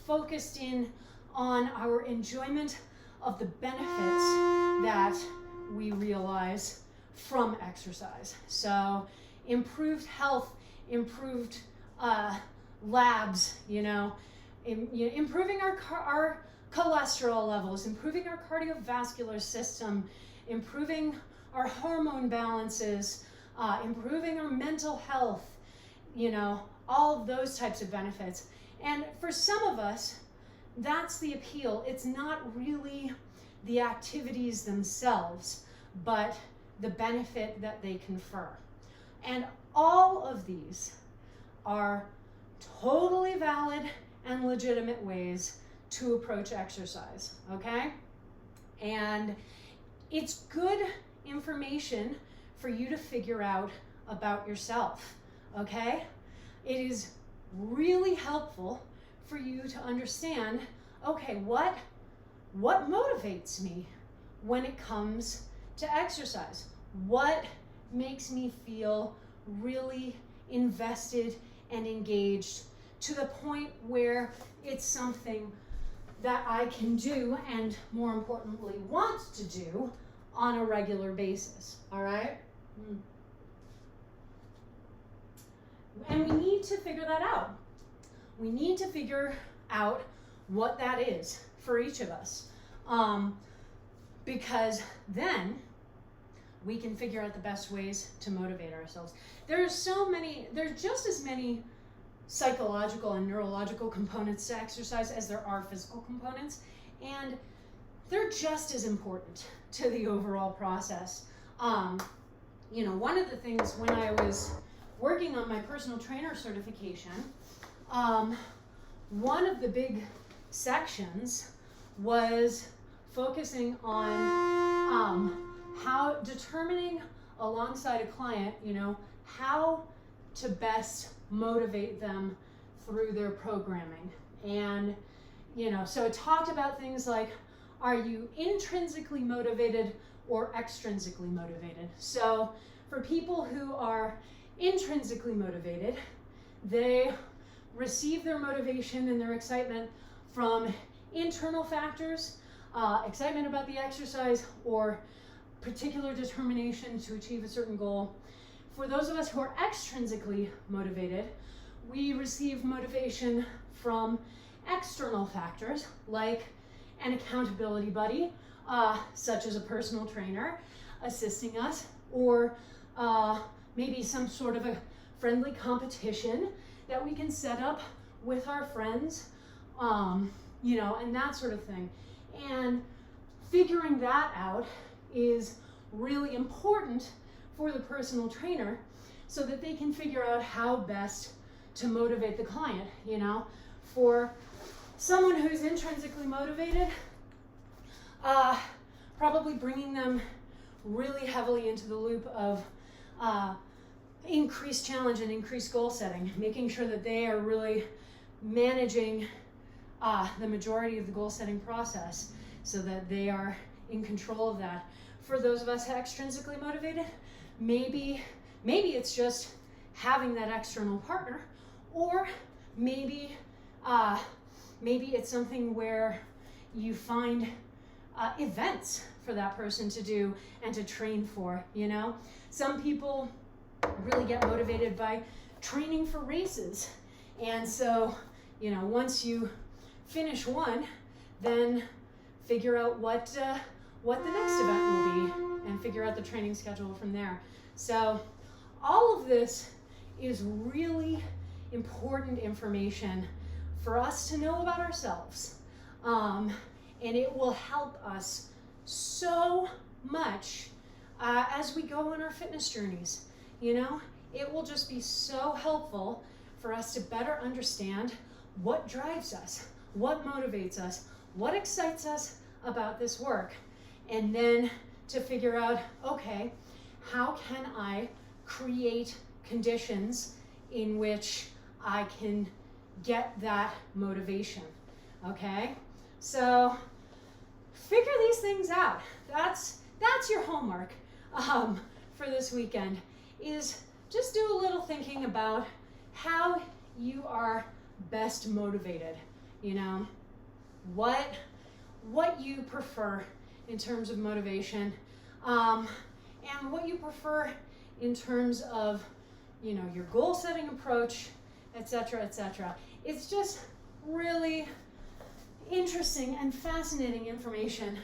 focused in on our enjoyment of the benefits that we realize from exercise. So improved health, improved labs, you know, improving our cholesterol levels, improving our cardiovascular system, improving our hormone balances, improving our mental health, you know, all of those types of benefits. And for some of us, that's the appeal. It's not really the activities themselves, but the benefit that they confer. And all of these are totally valid and legitimate ways to approach exercise, okay? And it's good information for you to figure out about yourself, okay? It is really helpful for you to understand, okay, what motivates me when it comes to exercise? What makes me feel really invested and engaged to the point where it's something that I can do and, more importantly, want to do on a regular basis, all right? And we need to figure that out. We need to figure out what that is for each of us, because then we can figure out the best ways to motivate ourselves. There's just as many psychological and neurological components to exercise as there are physical components, and they're just as important to the overall process. You know, one of the things when I was working on my personal trainer certification, one of the big sections was focusing on how determining alongside a client, you know, how to best motivate them through their programming. And, you know, so it talked about things like, are you intrinsically motivated or extrinsically motivated? So for people who are intrinsically motivated, they receive their motivation and their excitement from internal factors, excitement about the exercise or particular determination to achieve a certain goal. For those of us who are extrinsically motivated, we receive motivation from external factors like an accountability buddy, such as a personal trainer assisting us, or maybe some sort of a friendly competition that we can set up with our friends, you know, and that sort of thing. And figuring that out is really important for the personal trainer so that they can figure out how best to motivate the client, you know. For someone who's intrinsically motivated, probably bringing them really heavily into the loop of increased challenge and increased goal setting, making sure that they are really managing the majority of the goal setting process so that they are in control of that. For those of us extrinsically motivated, maybe it's just having that external partner, or maybe it's something where you find events for that person to do and to train for, you know. Some people really get motivated by training for races, and so, you know, once you finish one, then figure out what the next event will be and figure out the training schedule from there. So all of this is really important information for us to know about ourselves, and it will help us so much as we go on our fitness journeys. You know, it will just be so helpful for us to better understand what drives us, what motivates us, what excites us about this work, and then to figure out, okay, how can I create conditions in which I can get that motivation, okay? So figure these things out. That's your homework for this weekend, is just do a little thinking about how you are best motivated, you know, what you prefer in terms of motivation, and what you prefer in terms of, you know, your goal setting approach, etc., etc. It's just really interesting and fascinating information.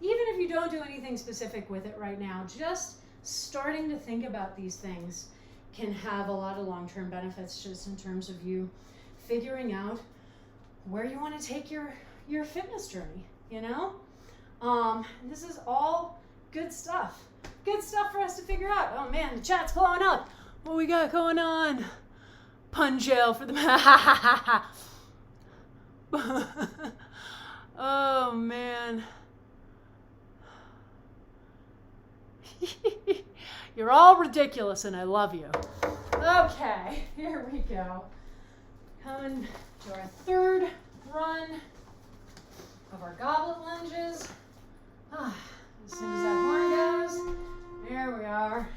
Even if you don't do anything specific with it right now, just starting to think about these things can have a lot of long-term benefits, just in terms of you figuring out where you want to take your fitness journey, you know? This is all good stuff. Good stuff for us to figure out. Oh man, the chat's blowing up. What we got going on? Pun jail for the oh man. You're all ridiculous and I love you. Okay, here we go. Coming to our third run of our goblet lunges. As soon as that horn goes, there we are.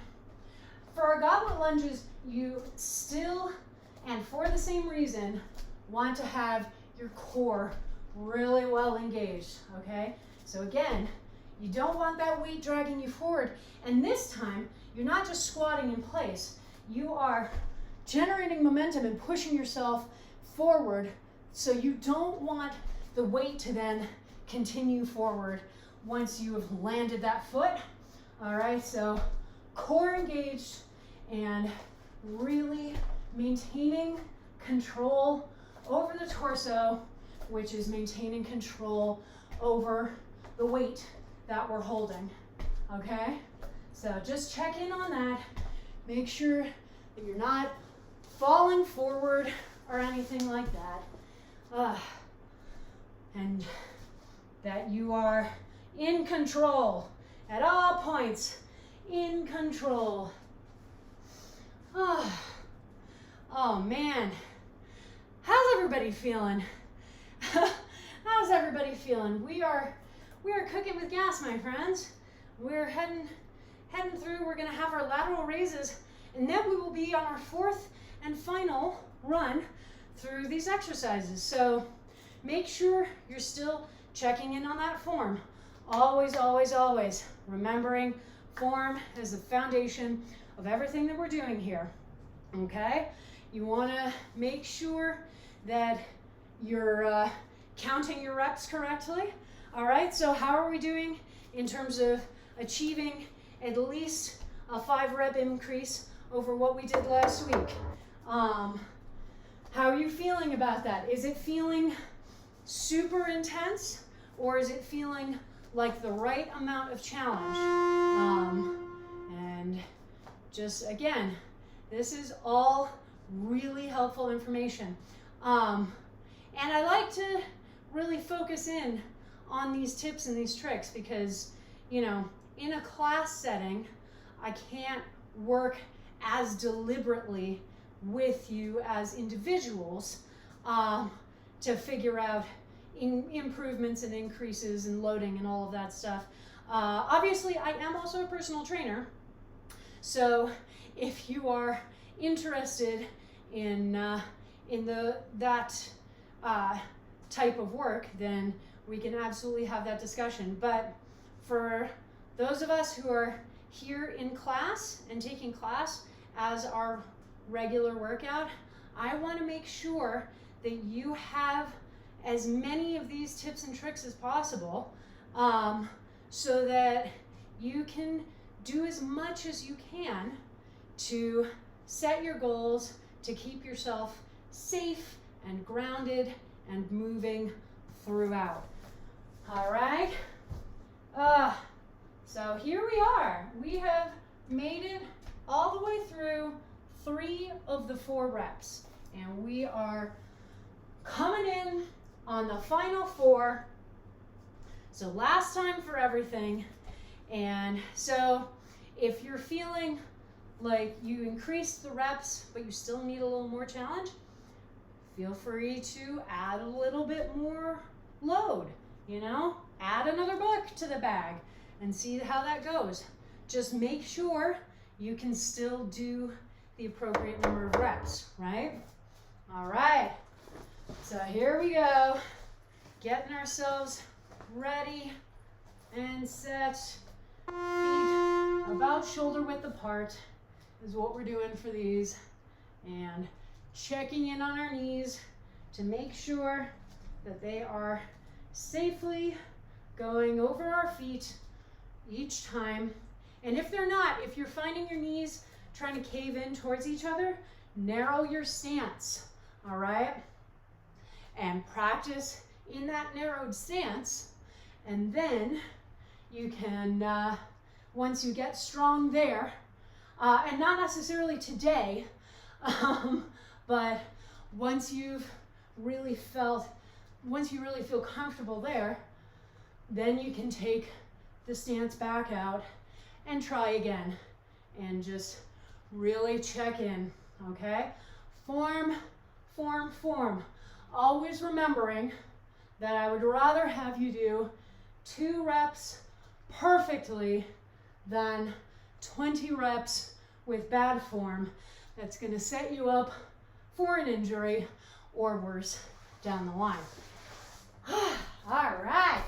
For our goblet lunges, you still, and for the same reason, want to have your core really well engaged, okay? So again, you don't want that weight dragging you forward. And this time, you're not just squatting in place. You are generating momentum and pushing yourself forward, so you don't want the weight to then continue forward once you have landed that foot. All right, so core engaged and really maintaining control over the torso, which is maintaining control over the weight that we're holding, okay? So just check in on that. Make sure that you're not falling forward or anything like that. And that you are in control at all points, in control. Oh man, how's everybody feeling? How's everybody feeling? We are cooking with gas, my friends. We're heading through. We're gonna have our lateral raises, and then we will be on our fourth and final run through these exercises. So make sure you're still checking in on that form. Always, always, always remembering form is the foundation of everything that we're doing here, okay? You wanna make sure that you're counting your reps correctly. All right, so how are we doing in terms of achieving at least a 5-rep increase over what we did last week? How are you feeling about that? Is it feeling super intense, or is it feeling like the right amount of challenge? And just again, this is all really helpful information. And I like to really focus in on these tips and these tricks because, you know, in a class setting, I can't work as deliberately with you as individuals to figure out improvements and increases and loading and all of that stuff. Obviously, I am also a personal trainer, so if you are interested in that type of work, then we can absolutely have that discussion. But for those of us who are here in class and taking class as our regular workout, I want to make sure that you have as many of these tips and tricks as possible, so that you can do as much as you can to set your goals, to keep yourself safe and grounded and moving throughout. All right. So here we are. We have made it all the way through 3 of the 4 reps, and we are coming in on the final 4. So last time for everything. And so if you're feeling like you increased the reps, but you still need a little more challenge, feel free to add a little bit more load, you know? Add another book to the bag and see how that goes. Just make sure you can still do the appropriate number of reps, right? All right, so here we go. Getting ourselves ready and set. Feet about shoulder width apart is what we're doing for these. And checking in on our knees to make sure that they are safely going over our feet each time. And if they're not, if you're finding your knees trying to cave in towards each other, narrow your stance, all right? And practice in that narrowed stance. And then you can, once you get strong there, and not necessarily today, but once you really feel comfortable there, then you can take the stance back out and try again and just really check in, okay? Form, form, form. Always remembering that I would rather have you do 2 reps perfectly than 20 reps with bad form that's going to set you up for an injury or worse down the line. All right.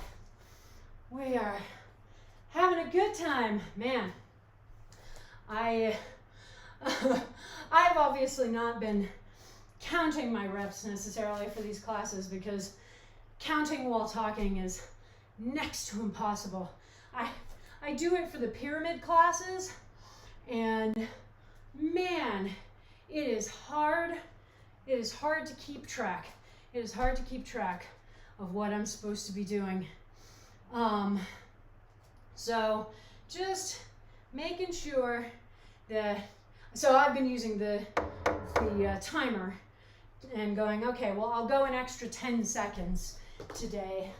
We are having a good time, man. I've obviously not been counting my reps necessarily for these classes because counting while talking is next to impossible. I do it for the pyramid classes, and man, it is hard. It is hard to keep track. It is hard to keep track of what I'm supposed to be doing. So just making sure that, so I've been using the timer and going, okay, well, I'll go an extra 10 seconds today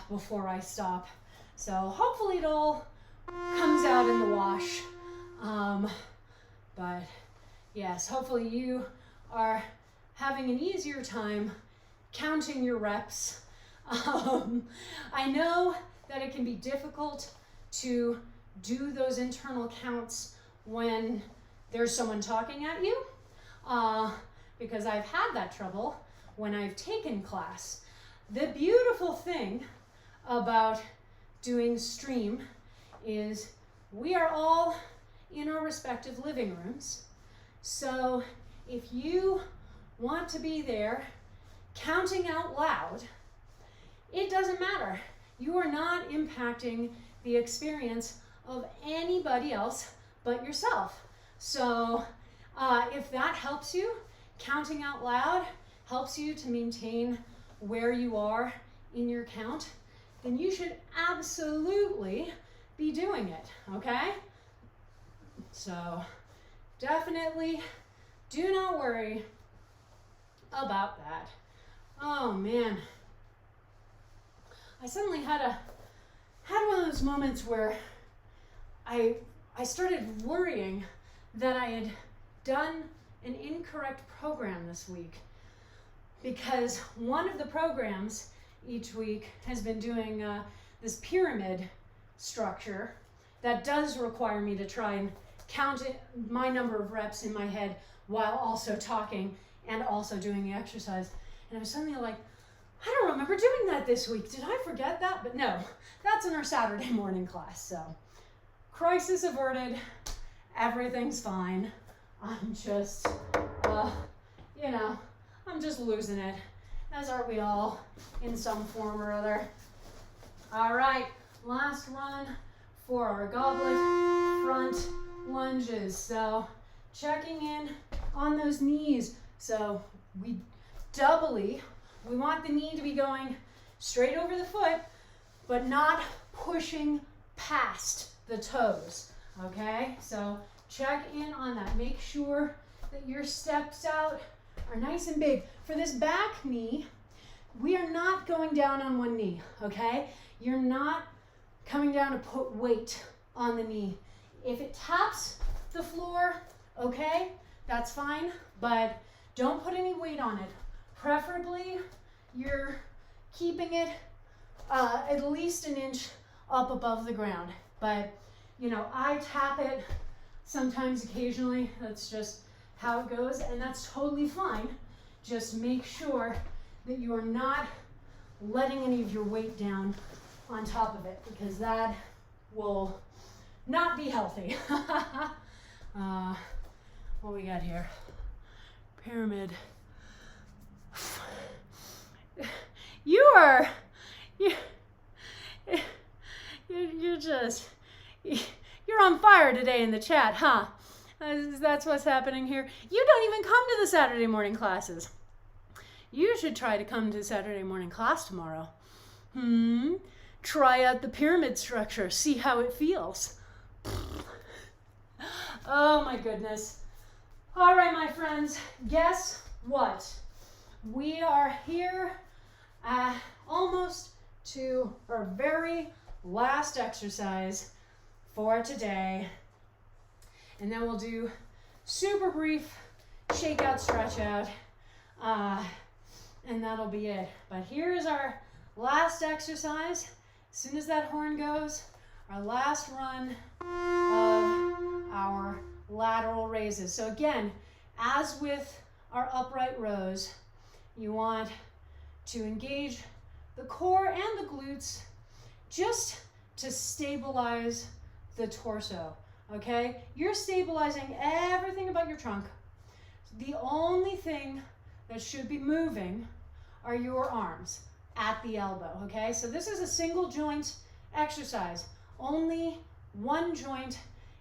before I stop. So hopefully it all comes out in the wash. But yes, hopefully you are having an easier time counting your reps. I know that it can be difficult to do those internal counts when there's someone talking at you, because I've had that trouble when I've taken class. The beautiful thing about doing stream is we are all in our respective living rooms. So if you want to be there counting out loud, it doesn't matter. You are not impacting the experience of anybody else but yourself. So if that helps you, counting out loud helps you to maintain where you are in your count, then you should absolutely be doing it, okay? So definitely do not worry about that. Oh man. I suddenly had one of those moments where I started worrying that I had done an incorrect program this week, because one of the programs each week has been doing this pyramid structure that does require me to try and count my number of reps in my head while also talking and also doing the exercise. And I was suddenly like, I don't remember doing that this week. Did I forget that? But no, that's in our Saturday morning class. So crisis averted, everything's fine. I'm just, I'm just losing it, as are we all in some form or other. All right, last run for our goblet front lunges. So checking in on those knees. So we want the knee to be going straight over the foot, but not pushing past the toes, okay? So check in on that. Make sure that your steps out are nice and big. For this back knee, we are not going down on one knee, okay? You're not coming down to put weight on the knee. If it taps the floor, okay, that's fine, but don't put any weight on it. Preferably, you're keeping it at least an inch up above the ground. But, I tap it sometimes occasionally. That's just how it goes, and that's totally fine. Just make sure that you are not letting any of your weight down on top of it, because that will not be healthy. What we got here? Pyramid. You're on fire today in the chat, huh? That's what's happening here. You don't even come to the Saturday morning classes. You should try to come to Saturday morning class tomorrow. Try out the pyramid structure. See how it feels. Oh my goodness. All right, my friends, guess what? We are here almost to our very last exercise for today. And then we'll do super brief shake out, stretch out, and that'll be it. But here's our last exercise. As soon as that horn goes, our last run of our lateral raises. So again, as with our upright rows, you want to engage the core and the glutes just to stabilize the torso, okay? You're stabilizing everything about your trunk. The only thing that should be moving are your arms at the elbow, okay? So this is a single joint exercise. Only one joint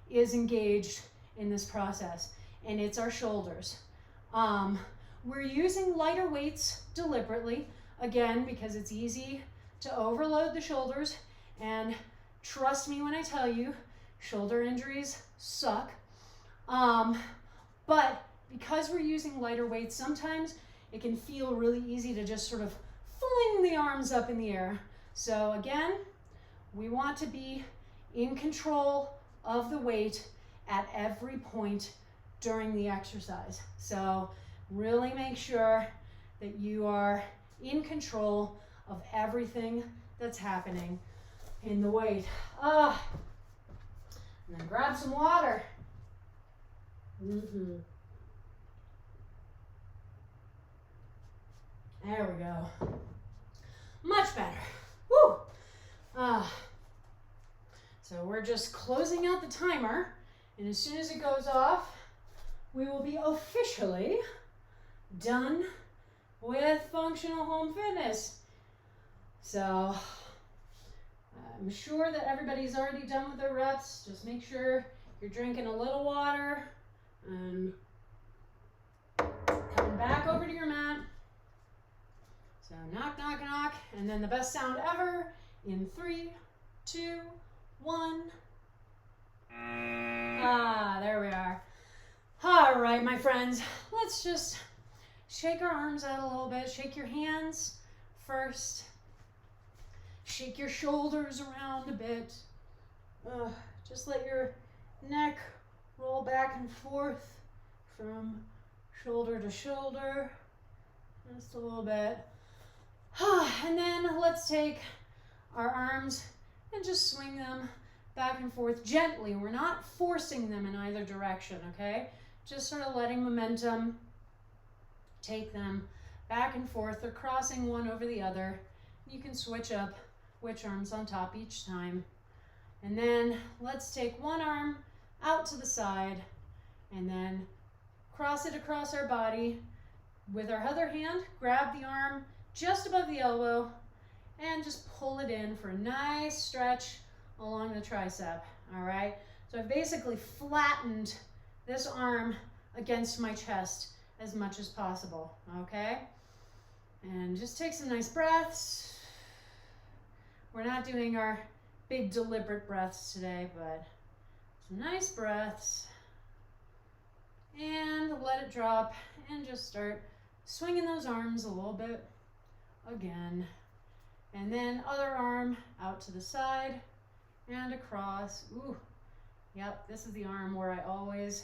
is engaged in this process, and it's our shoulders. We're using lighter weights deliberately, again, because it's easy to overload the shoulders, and trust me when I tell you, shoulder injuries suck. But because we're using lighter weights, sometimes it can feel really easy to just sort of fling the arms up in the air. So again, we want to be in control of the weight at every point during the exercise. So really make sure that you are in control of everything that's happening in the weight. And then grab some water. There we go. Much better. Woo! So we're just closing out the timer, and as soon as it goes off, we will be officially done with functional home fitness. So I'm sure that everybody's already done with their reps. Just make sure you're drinking a little water and coming back over to your mat. So knock, knock, knock, and then the best sound ever in 3, 2, 1. There we are. All right, my friends, let's just shake our arms out a little bit. Shake your hands first. Shake your shoulders around a bit. Just let your neck roll back and forth from shoulder to shoulder. Just a little bit. And then let's take our arms and just swing them back and forth gently. We're not forcing them in either direction, okay? Just sort of letting momentum take them back and forth. They're crossing one over the other. You can switch up which arm's on top each time. And then let's take one arm out to the side and then cross it across our body. With our other hand, grab the arm just above the elbow and just pull it in for a nice stretch along the tricep, all right? So I've basically flattened this arm against my chest as much as possible, okay? And just take some nice breaths. We're not doing our big deliberate breaths today, but some nice breaths. And let it drop and just start swinging those arms a little bit again. And then other arm out to the side and across. Ooh, yep, this is the arm where I always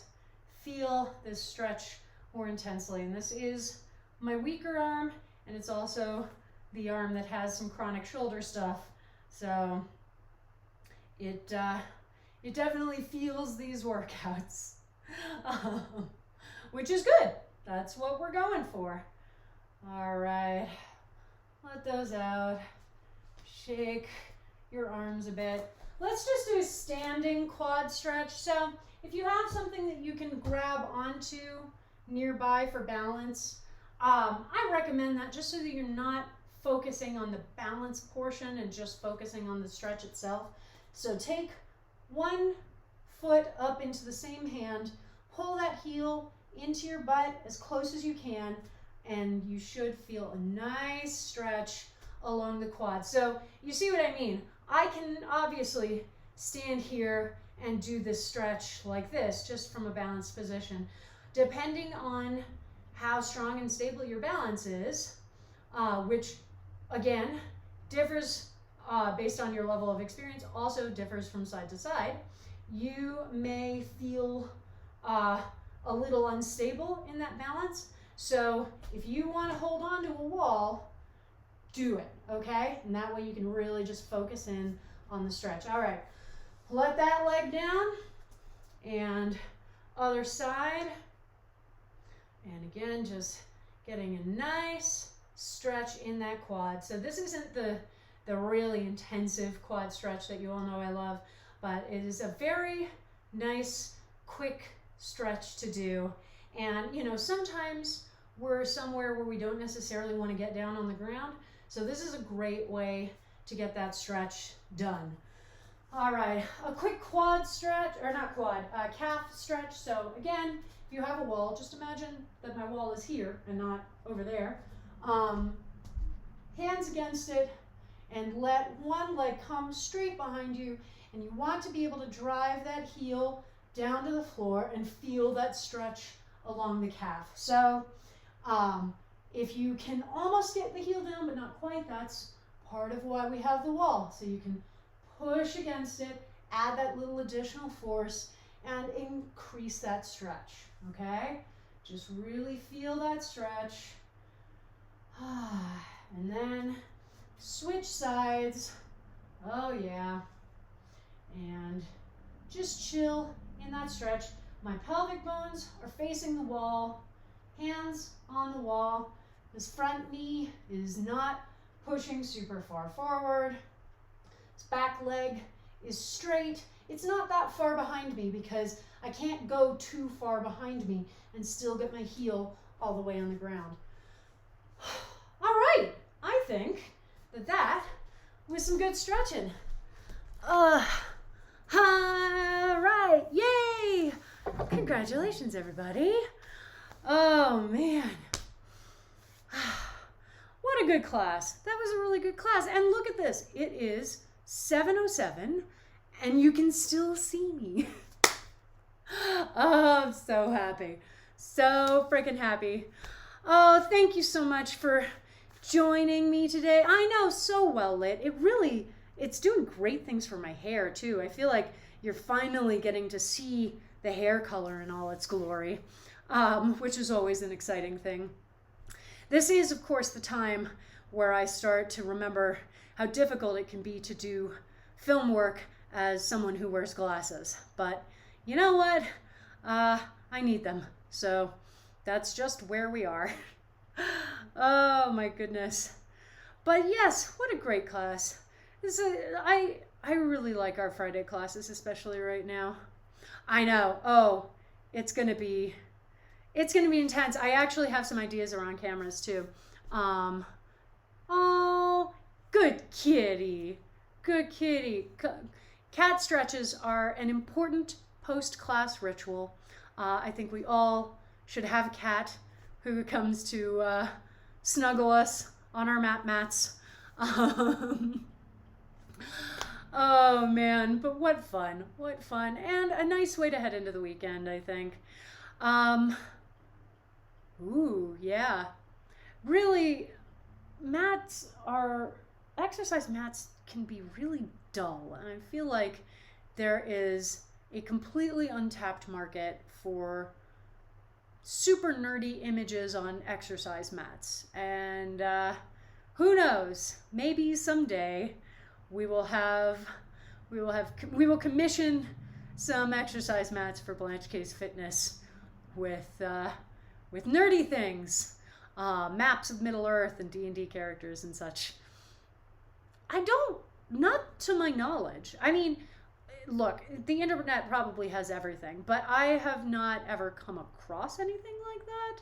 feel this stretch more intensely. And this is my weaker arm, and it's also the arm that has some chronic shoulder stuff. So it definitely feels these workouts, which is good. That's what we're going for. All right, let those out. Shake your arms a bit. Let's just do a standing quad stretch. So if you have something that you can grab onto nearby for balance, I recommend that just so that you're not focusing on the balance portion and just focusing on the stretch itself. So take one foot up into the same hand, pull that heel into your butt as close as you can, and you should feel a nice stretch along the quad. So you see what I mean? I can obviously stand here and do this stretch like this, just from a balanced position. Depending on how strong and stable your balance is, which again differs based on your level of experience, also differs from side to side, you may feel a little unstable in that balance. So if you want to hold on to a wall, do it, okay? And that way you can really just focus in on the stretch. All right, let that leg down and Other side. And again, just getting a nice stretch in that quad. So this isn't the really intensive quad stretch that you all know I love, but it is a very nice, quick stretch to do. And you know, sometimes we're somewhere where we don't necessarily want to get down on the ground. So this is a great way to get that stretch done. All right, a quick quad stretch, or not quad, calf stretch. So again, if you have a wall, just imagine that my wall is here and not over there. Hands against it, and let one leg come straight behind you, and you want to be able to drive that heel down to the floor and feel that stretch along the calf. So if you can almost get the heel down but not quite, that's part of why we have the wall. So you can push against it, add that little additional force, and increase that stretch, okay? Just really feel that stretch. And then switch sides. Oh yeah. And just chill in that stretch. My pelvic bones are facing the wall, hands on the wall. This front knee is not pushing super far forward. This back leg is straight. It's not that far behind me because I can't go too far behind me and still get my heel all the way on the ground. All right, I think that was some good stretching. All right, yay! Congratulations, everybody. Oh, man. What a good class. That was a really good class. And look at this. It is 7:07, and you can still see me. Oh, I'm so happy. So freaking happy. Oh, thank you so much for joining me today. I know, so well lit. It's doing great things for my hair, too. I feel like you're finally getting to see the hair color in all its glory, which is always an exciting thing. This is, of course, the time where I start to remember how difficult it can be to do film work as someone who wears glasses. But you know what? I need them. So that's just where we are. Oh my goodness. But yes, what a great class. I really like our Friday classes, especially right now. I know. Oh, it's gonna be intense. I actually have some ideas around cameras too. Oh, good kitty. Good kitty. Cat stretches are an important post-class ritual. I think we all should have a cat who comes to snuggle us on our mats. Oh man, but what fun, and a nice way to head into the weekend, I think. Ooh, yeah. Really, exercise mats can be really dull, and I feel like there is a completely untapped market for super nerdy images on exercise mats. And who knows, maybe someday we will commission some exercise mats for Blanche Case Fitness with nerdy things, maps of Middle Earth and D&D characters and such. Not to my knowledge. I mean, look, the internet probably has everything, but I have not ever come across anything like that.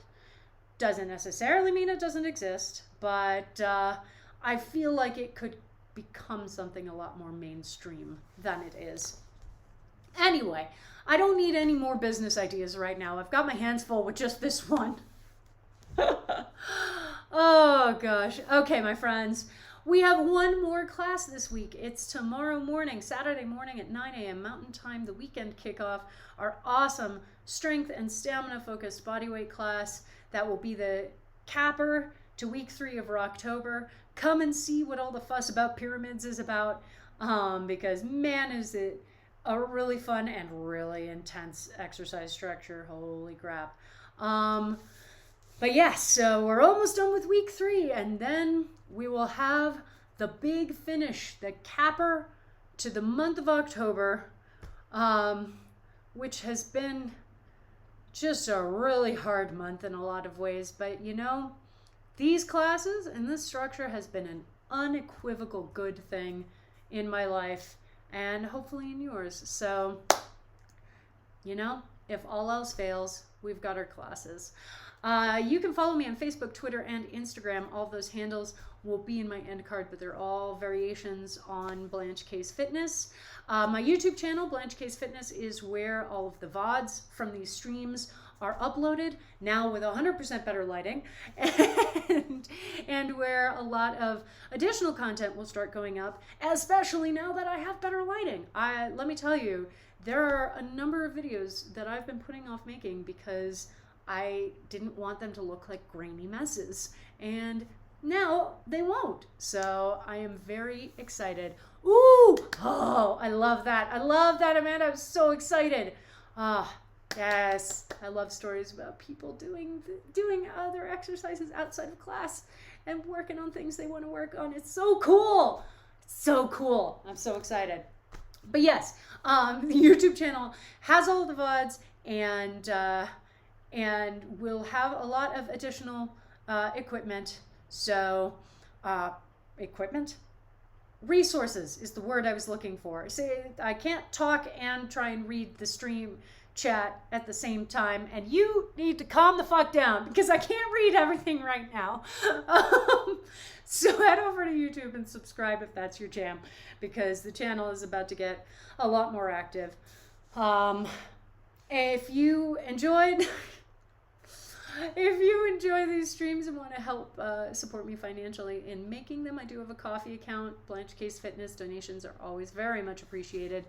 Doesn't necessarily mean it doesn't exist, but I feel like it could become something a lot more mainstream than it is. Anyway, I don't need any more business ideas right now. I've got my hands full with just this one. Oh gosh. Okay, my friends. We have one more class this week. It's tomorrow morning, Saturday morning at 9 a.m. Mountain Time, the weekend kickoff, our awesome strength and stamina focused bodyweight class that will be the capper to week 3 of October. Come and see what all the fuss about pyramids is about, because man, is it a really fun and really intense exercise structure. Holy crap. But yes, so we're almost done with week 3, and then we will have the big finish, the capper to the month of October, which has been just a really hard month in a lot of ways. But you know, these classes and this structure has been an unequivocal good thing in my life and hopefully in yours. So, you know, if all else fails, we've got our classes. You can follow me on Facebook, Twitter, and Instagram. All of those handles will be in my end card, but they're all variations on Blanche Case Fitness. My YouTube channel, Blanche Case Fitness, is where all of the VODs from these streams are uploaded, now with 100% better lighting, and where a lot of additional content will start going up, especially now that I have better lighting. Let me tell you, there are a number of videos that I've been putting off making because I didn't want them to look like grainy messes, and now they won't. So I am very excited. Ooh, oh, I love that. I love that, Amanda. I'm so excited. Yes, I love stories about people doing other exercises outside of class and working on things they want to work on. It's so cool. It's so cool. I'm so excited. But yes, the YouTube channel has all the VODs, and we'll have a lot of additional equipment. So, resources is the word I was looking for. See, I can't talk and try and read the stream chat at the same time, and you need to calm the fuck down because I can't read everything right now. So head over to YouTube and subscribe if that's your jam, because the channel is about to get a lot more active. If you enjoyed these streams and want to help support me financially in making them, I do have a Ko-fi account, Blanche Case Fitness. Donations are always very much appreciated.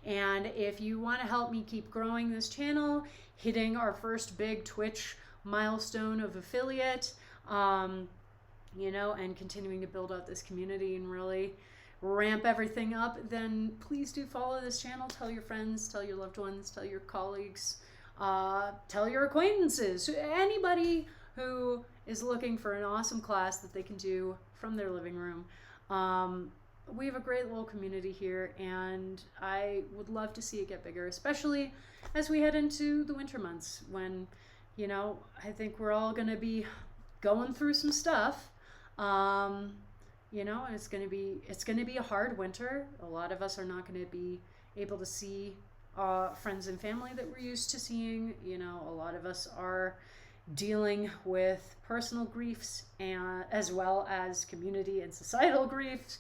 And if you want to help me keep growing this channel, hitting our first big Twitch milestone of affiliate, you know, and continuing to build out this community and really ramp everything up, then please do follow this channel. Tell your friends, tell your loved ones, tell your colleagues, tell your acquaintances, anybody who is looking for an awesome class that they can do from their living room. We have a great little community here, and I would love to see it get bigger, especially as we head into the winter months when, you know, I think we're all going to be going through some stuff. You know, and it's going to be a hard winter. A lot of us are not going to be able to see friends and family that we're used to seeing. You know, a lot of us are dealing with personal griefs and as well as community and societal griefs.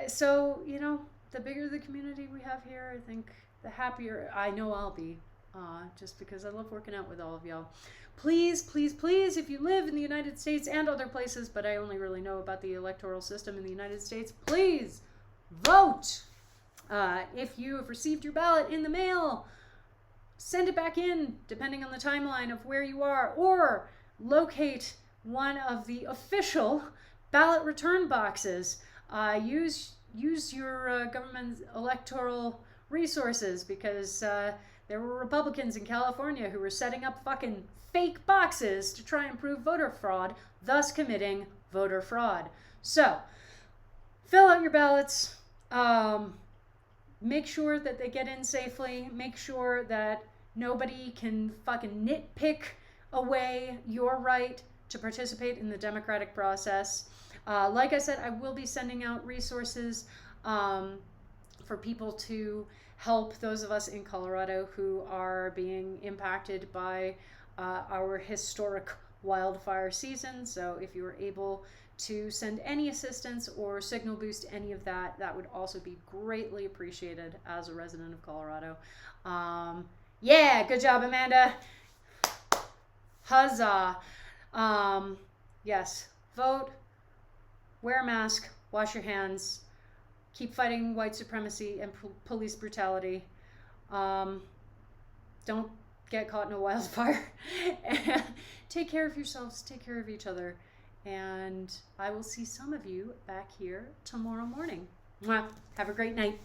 So, you know, the bigger the community we have here, I think the happier I know I'll be, just because I love working out with all of y'all. Please, please, please, if you live in the United States and other places, but I only really know about the electoral system in the United States, please vote. If you have received your ballot in the mail, send it back in, depending on the timeline of where you are, or locate one of the official ballot return boxes. Use your government's electoral resources, because there were Republicans in California who were setting up fucking fake boxes to try and prove voter fraud, thus committing voter fraud. So, fill out your ballots. Make sure that they get in safely. Make sure that nobody can fucking nitpick away your right to participate in the democratic process. Like I said, I will be sending out resources for people to help those of us in Colorado who are being impacted by our historic wildfire season. So if you were able to send any assistance or signal boost any of that, that would also be greatly appreciated as a resident of Colorado. Yeah, good job, Amanda. Huzzah. Yes, vote, wear a mask, wash your hands, keep fighting white supremacy and police brutality. Don't get caught in a wildfire. And take care of yourselves, take care of each other. And I will see some of you back here tomorrow morning. Mwah. Have a great night.